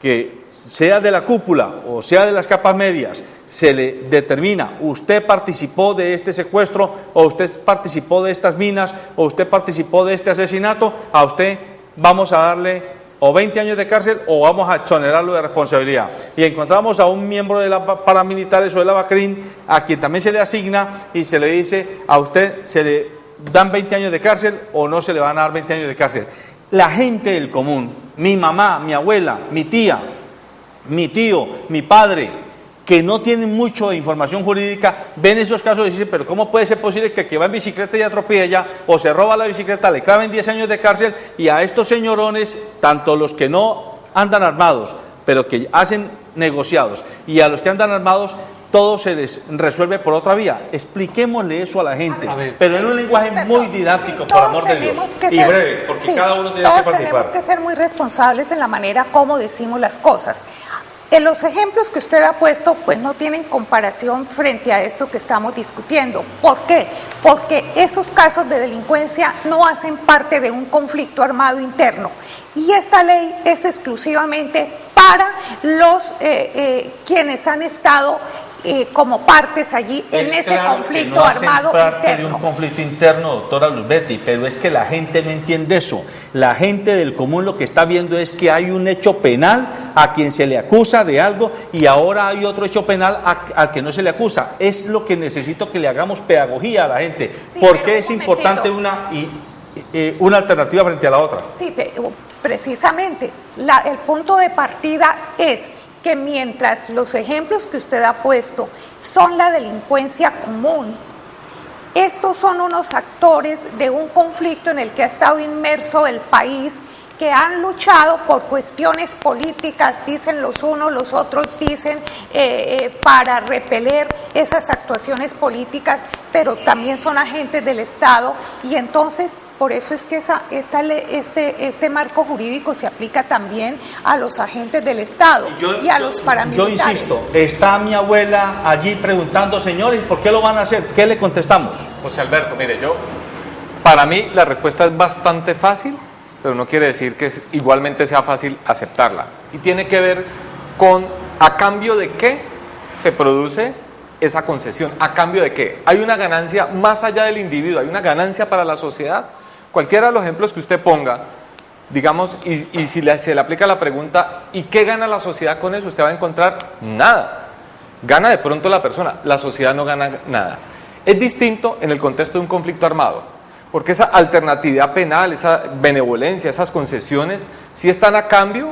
A: que sea de la cúpula o sea de las capas medias, se le determina, usted participó de este secuestro, o usted participó de estas minas, o usted participó de este asesinato, a usted vamos a darle o 20 años de cárcel o vamos a exonerarlo de responsabilidad. Y encontramos a un miembro de la paramilitares o de la BACRIM, a quien también se le asigna y se le dice, a usted se le dan 20 años de cárcel o no se le van a dar 20 años de cárcel. La gente del común, mi mamá, mi abuela, mi tía, mi tío, mi padre, que no tienen mucho de información jurídica, ven esos casos y dicen, pero ¿cómo puede ser posible que el que va en bicicleta y atropella o se roba la bicicleta, le claven 10 años de cárcel y a estos señorones, tanto los que no andan armados, pero que hacen negociados, y a los que andan armados, todo se les resuelve por otra vía? Expliquémosle eso a la gente, pero en un lenguaje muy didáctico, por amor de Dios, y breve, porque cada uno tiene que participar.
B: Tenemos que ser muy responsables en la manera como decimos las cosas. En los ejemplos que usted ha puesto, pues no tienen comparación frente a esto que estamos discutiendo. ¿Por qué? Porque esos casos de delincuencia no hacen parte de un conflicto armado interno. Y esta ley es exclusivamente para los quienes han estado como partes allí en ese conflicto armado interno. Es parte
A: de un conflicto interno, doctora Luzbetti, pero es que la gente no entiende eso. La gente del común lo que está viendo es que hay un hecho penal a quien se le acusa de algo y ahora hay otro hecho penal al que no se le acusa. Es lo que necesito que le hagamos pedagogía a la gente. Sí, ¿por qué es importante una alternativa frente a la otra?
B: Sí, pero precisamente el punto de partida es que mientras los ejemplos que usted ha puesto son la delincuencia común, estos son unos actores de un conflicto en el que ha estado inmerso el país, que han luchado por cuestiones políticas, dicen los unos, los otros dicen para repeler esas actuaciones políticas, pero también son agentes del Estado, y entonces por eso es que este marco jurídico se aplica también a los agentes del Estado y a los paramilitares.
A: Yo insisto, está mi abuela allí preguntando, señores, ¿por qué lo van a hacer? ¿Qué le contestamos?
D: José Alberto, mire, para mí la respuesta es bastante fácil, pero no quiere decir que igualmente sea fácil aceptarla. Y tiene que ver con a cambio de qué se produce esa concesión, a cambio de qué. Hay una ganancia más allá del individuo, hay una ganancia para la sociedad. Cualquiera de los ejemplos que usted ponga, digamos, y si se le aplica la pregunta, ¿y qué gana la sociedad con eso? Usted va a encontrar nada. Gana de pronto la persona, la sociedad no gana nada. Es distinto en el contexto de un conflicto armado, porque esa alternatividad penal, esa benevolencia, esas concesiones, sí están a cambio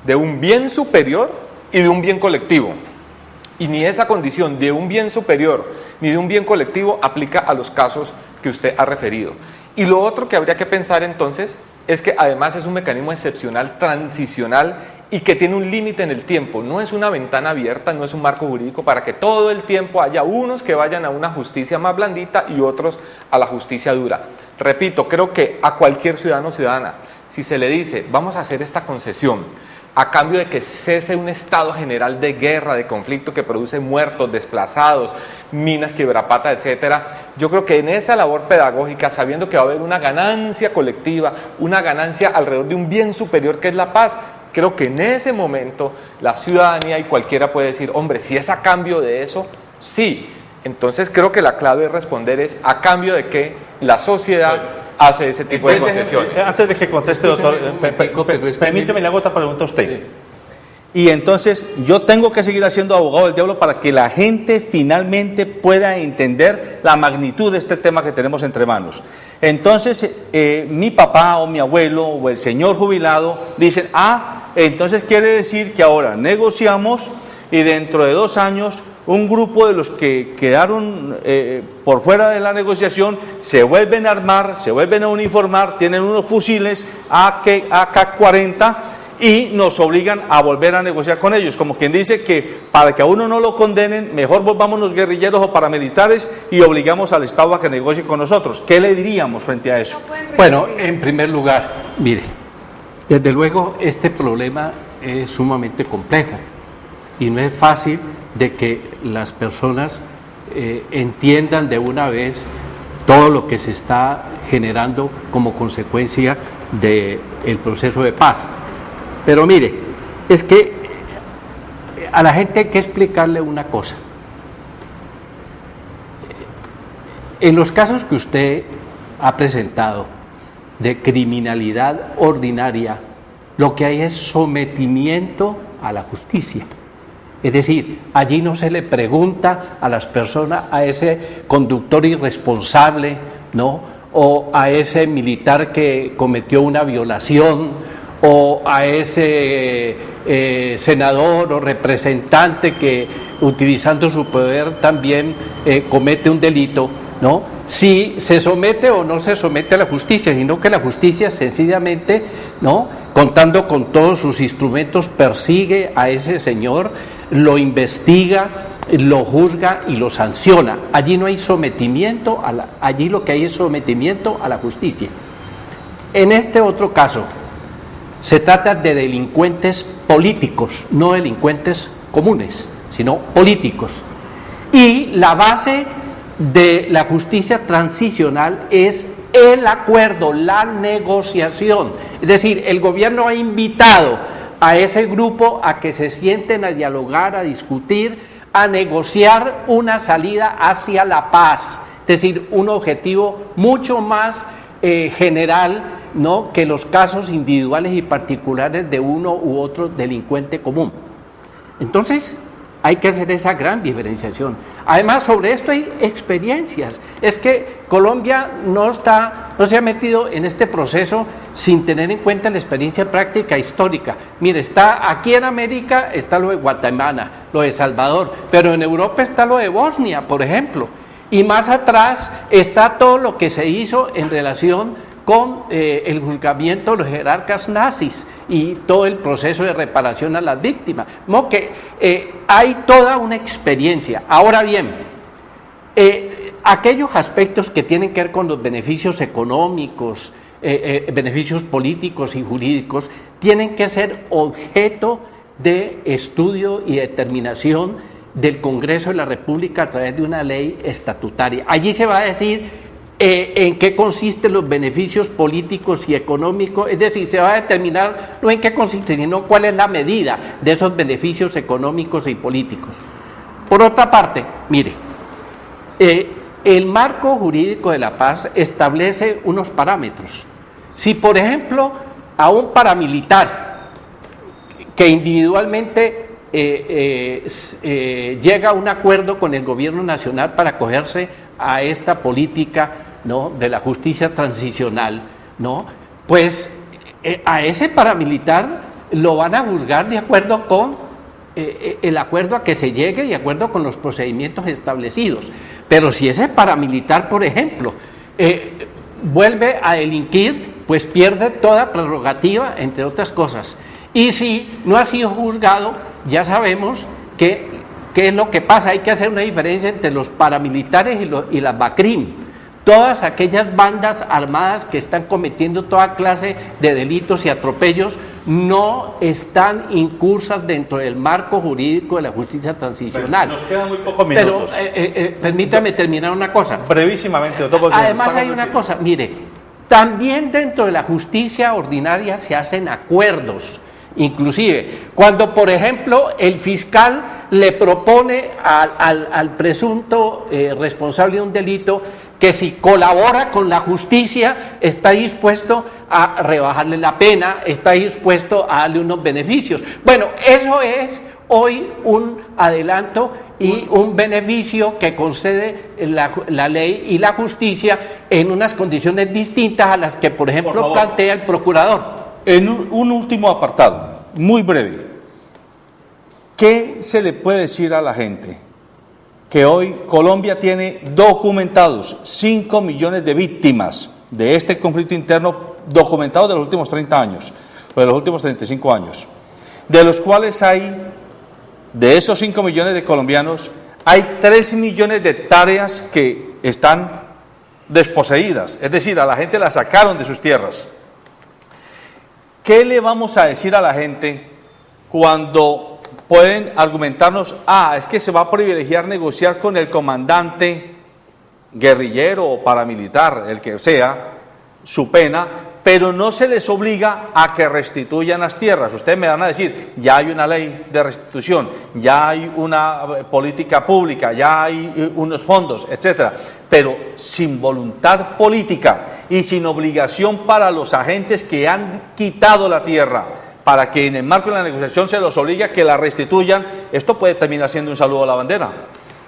D: de un bien superior y de un bien colectivo. Y ni esa condición de un bien superior ni de un bien colectivo aplica a los casos que usted ha referido. Y lo otro que habría que pensar entonces es que además es un mecanismo excepcional, transicional y que tiene un límite en el tiempo. No es una ventana abierta, no es un marco jurídico para que todo el tiempo haya unos que vayan a una justicia más blandita y otros a la justicia dura. Repito, creo que a cualquier ciudadano o ciudadana, si se le dice vamos a hacer esta concesión a cambio de que cese un estado general de guerra, de conflicto que produce muertos, desplazados, minas, quiebrapata, etcétera, yo creo que en esa labor pedagógica, sabiendo que va a haber una ganancia colectiva, una ganancia alrededor de un bien superior que es la paz, creo que en ese momento la ciudadanía y cualquiera puede decir, hombre, si es a cambio de eso, sí. Entonces creo que la clave de responder es a cambio de que la sociedad hace ese tipo de concesiones.
A: Antes de que conteste, doctor, permíteme, le hago otra pregunta a usted. Y entonces yo tengo que seguir haciendo abogado del diablo para que la gente finalmente pueda entender la magnitud de este tema que tenemos entre manos. Entonces mi papá o mi abuelo o el señor jubilado dicen, entonces quiere decir que ahora negociamos y dentro de 2 años un grupo de los que quedaron por fuera de la negociación se vuelven a armar, se vuelven a uniformar, tienen unos fusiles AK-40 y nos obligan a volver a negociar con ellos, como quien dice que para que a uno no lo condenen, mejor volvamos los guerrilleros o paramilitares y obligamos al Estado a que negocie con nosotros. ¿Qué le diríamos frente a eso?
C: Bueno, en primer lugar, mire, desde luego este problema es sumamente complejo y no es fácil de que las personas entiendan de una vez todo lo que se está generando como consecuencia del proceso de paz. Pero mire, es que a la gente hay que explicarle una cosa. En los casos que usted ha presentado de criminalidad ordinaria, lo que hay es sometimiento a la justicia. Es decir, allí no se le pregunta a las personas, a ese conductor irresponsable, ¿no? O a ese militar que cometió una violación, o a ese senador o representante que utilizando su poder también comete un delito, ¿no? Si se somete o no se somete a la justicia, sino que la justicia sencillamente, ¿no?, contando con todos sus instrumentos, persigue a ese señor, lo investiga, lo juzga y lo sanciona. Allí no hay sometimiento, allí lo que hay es sometimiento a la justicia. En este otro caso, se trata de delincuentes políticos, no delincuentes comunes, sino políticos. Y la base de la justicia transicional es el acuerdo, la negociación. Es decir, el gobierno ha invitado a ese grupo a que se sienten a dialogar, a discutir, a negociar una salida hacia la paz. Es decir, un objetivo mucho más general, ¿no?, que los casos individuales y particulares de uno u otro delincuente común. Entonces, hay que hacer esa gran diferenciación. Además, sobre esto hay experiencias. Es que Colombia no se ha metido en este proceso sin tener en cuenta la experiencia práctica histórica. Mire, está aquí en América está lo de Guatemala, lo de Salvador, pero en Europa está lo de Bosnia, por ejemplo. Y más atrás está todo lo que se hizo en relación con el juzgamiento de los jerarcas nazis y todo el proceso de reparación a las víctimas. No, que hay toda una experiencia. Ahora bien, aquellos aspectos que tienen que ver con los beneficios económicos, beneficios políticos y jurídicos, tienen que ser objeto de estudio y determinación del Congreso de la República a través de una ley estatutaria. Allí se va a decir en qué consisten los beneficios políticos y económicos, es decir, se va a determinar no en qué consiste, sino cuál es la medida de esos beneficios económicos y políticos. Por otra parte, mire, el marco jurídico de la paz establece unos parámetros. Si, por ejemplo, a un paramilitar que individualmente llega a un acuerdo con el gobierno nacional para acogerse a esta política, ¿no?, de la justicia transicional, ¿no?, pues a ese paramilitar lo van a juzgar de acuerdo con el acuerdo a que se llegue, de acuerdo con los procedimientos establecidos. Pero si ese paramilitar, por ejemplo, vuelve a delinquir, pues pierde toda prerrogativa, entre otras cosas. Y si no ha sido juzgado, ya sabemos qué es lo que pasa. Hay que hacer una diferencia entre los paramilitares y las BACRIM. Todas aquellas bandas armadas que están cometiendo toda clase de delitos y atropellos no están incursas dentro del marco jurídico de la justicia transicional.
A: Nos quedan muy pocos minutos.
C: Pero permítame terminar una cosa.
A: Brevísimamente, doctor.
C: Además hay una cosa, mire, también dentro de la justicia ordinaria se hacen acuerdos. Inclusive, cuando por ejemplo el fiscal le propone al presunto responsable de un delito que si colabora con la justicia está dispuesto a rebajarle la pena, está dispuesto a darle unos beneficios. Bueno, eso es hoy un adelanto y un beneficio que concede la ley y la justicia en unas condiciones distintas a las que, por ejemplo, plantea el procurador.
A: En un último apartado, muy breve, ¿qué se le puede decir a la gente? Que hoy Colombia tiene documentados 5 millones de víctimas de este conflicto interno, documentados de los últimos 30 años, o de los últimos 35 años, de los cuales de esos 5 millones de colombianos, hay 3 millones de hectáreas que están desposeídas, es decir, a la gente la sacaron de sus tierras. ¿Qué le vamos a decir a la gente cuando pueden argumentarnos, es que se va a privilegiar negociar con el comandante guerrillero o paramilitar, el que sea, su pena, pero no se les obliga a que restituyan las tierras? Ustedes me van a decir, ya hay una ley de restitución, ya hay una política pública, ya hay unos fondos, etcétera, pero sin voluntad política y sin obligación para los agentes que han quitado la tierra, para que en el marco de la negociación se los obligue a que la restituyan. Esto puede terminar siendo un saludo a la bandera.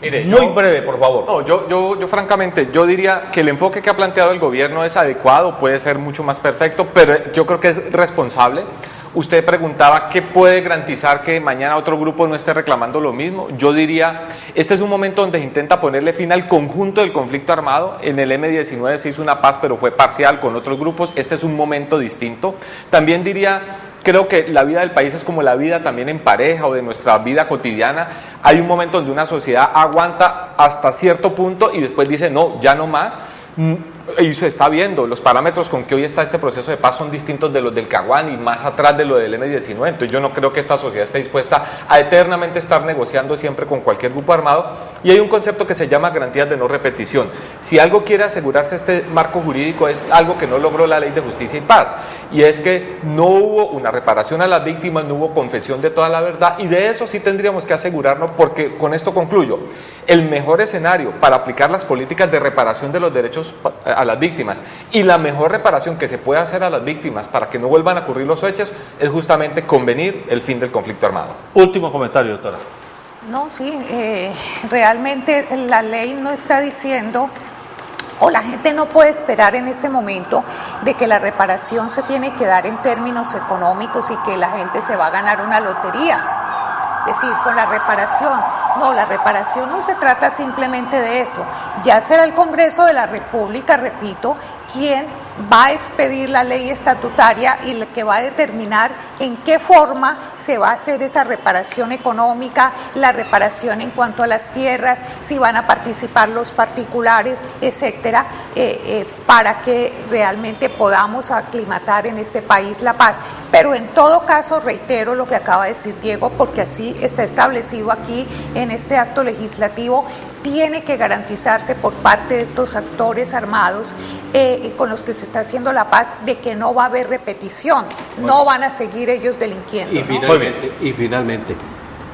D: Mire,
A: muy breve, por favor.
D: No, yo francamente, yo diría que el enfoque que ha planteado el gobierno es adecuado, puede ser mucho más perfecto, pero yo creo que es responsable. Usted preguntaba qué puede garantizar que mañana otro grupo no esté reclamando lo mismo. Yo diría, este es un momento donde se intenta ponerle fin al conjunto del conflicto armado. En el M-19 se hizo una paz, pero fue parcial con otros grupos. Este es un momento distinto. También diría, creo que la vida del país es como la vida también en pareja o de nuestra vida cotidiana. Hay un momento donde una sociedad aguanta hasta cierto punto y después dice, no, ya no más. Y se está viendo, los parámetros con que hoy está este proceso de paz son distintos de los del Caguán y más atrás de lo del M-19. Entonces yo no creo que esta sociedad esté dispuesta a eternamente estar negociando siempre con cualquier grupo armado. Y hay un concepto que se llama garantías de no repetición. Si algo quiere asegurarse este marco jurídico, es algo que no logró la Ley de Justicia y Paz, y es que no hubo una reparación a las víctimas, no hubo confesión de toda la verdad, y de eso sí tendríamos que asegurarnos, porque con esto concluyo. El mejor escenario para aplicar las políticas de reparación de los derechos a las víctimas y la mejor reparación que se puede hacer a las víctimas para que no vuelvan a ocurrir los hechos es justamente convenir el fin del conflicto armado.
A: Último comentario, doctora.
B: No, sí, realmente la ley no está diciendo, o la gente no puede esperar en este momento de que la reparación se tiene que dar en términos económicos y que la gente se va a ganar una lotería. Es decir, con la reparación. No, la reparación no se trata simplemente de eso. Ya será el Congreso de la República, repito, quien va a expedir la ley estatutaria y que va a determinar en qué forma se va a hacer esa reparación económica, la reparación en cuanto a las tierras, si van a participar los particulares, etcétera, para que realmente podamos aclimatar en este país la paz. Pero en todo caso, reitero lo que acaba de decir Diego, porque así está establecido aquí en este acto legislativo, tiene que garantizarse por parte de estos actores armados con los que se está haciendo la paz, de que no va a haber repetición, no van a seguir ellos delinquiendo.
C: Y finalmente,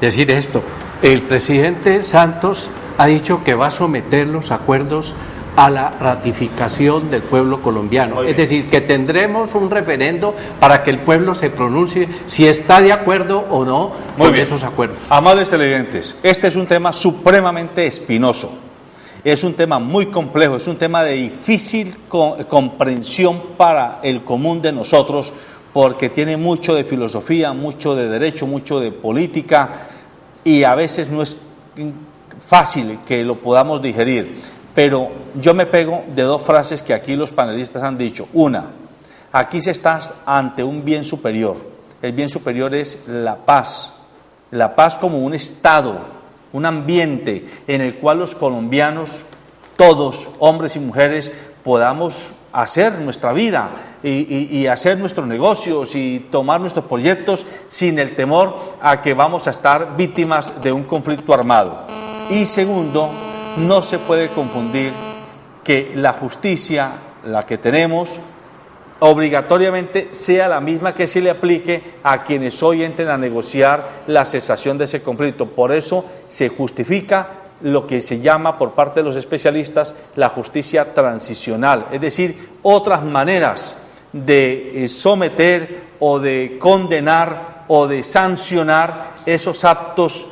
C: decir esto, el presidente Santos ha dicho que va a someter los acuerdos a la ratificación del pueblo colombiano, es decir, que tendremos un referendo para que el pueblo se pronuncie si está de acuerdo o no con esos acuerdos.
A: Amables televidentes, este es un tema supremamente espinoso Es un tema muy complejo, es un tema de difícil comprensión para el común de nosotros, porque tiene mucho de filosofía, mucho de derecho, mucho de política, y a veces no es fácil que lo podamos digerir. Pero yo me pego de dos frases que aquí los panelistas han dicho. Una, aquí se está ante un bien superior. El bien superior es la paz como un estado, un ambiente en el cual los colombianos, todos, hombres y mujeres, podamos hacer nuestra vida y hacer nuestros negocios y tomar nuestros proyectos sin el temor a que vamos a estar víctimas de un conflicto armado. Y segundo, no se puede confundir que la justicia, la que tenemos, obligatoriamente sea la misma que se le aplique a quienes hoy entren a negociar la cesación de ese conflicto. Por eso se justifica lo que se llama por parte de los especialistas la justicia transicional, es decir, otras maneras de someter o de condenar o de sancionar esos actos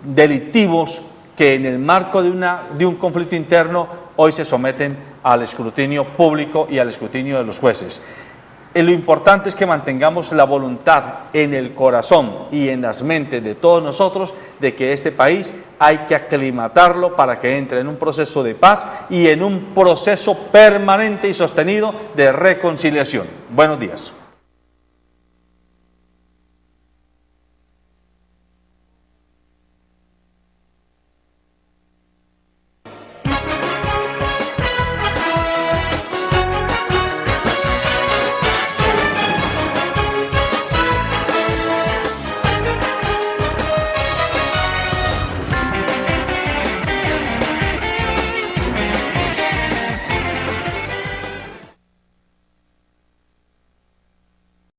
A: delictivos que en el marco de un conflicto interno hoy se someten al escrutinio público y al escrutinio de los jueces. Lo importante es que mantengamos la voluntad en el corazón y en las mentes de todos nosotros de que este país hay que aclimatarlo para que entre en un proceso de paz y en un proceso permanente y sostenido de reconciliación. Buenos días.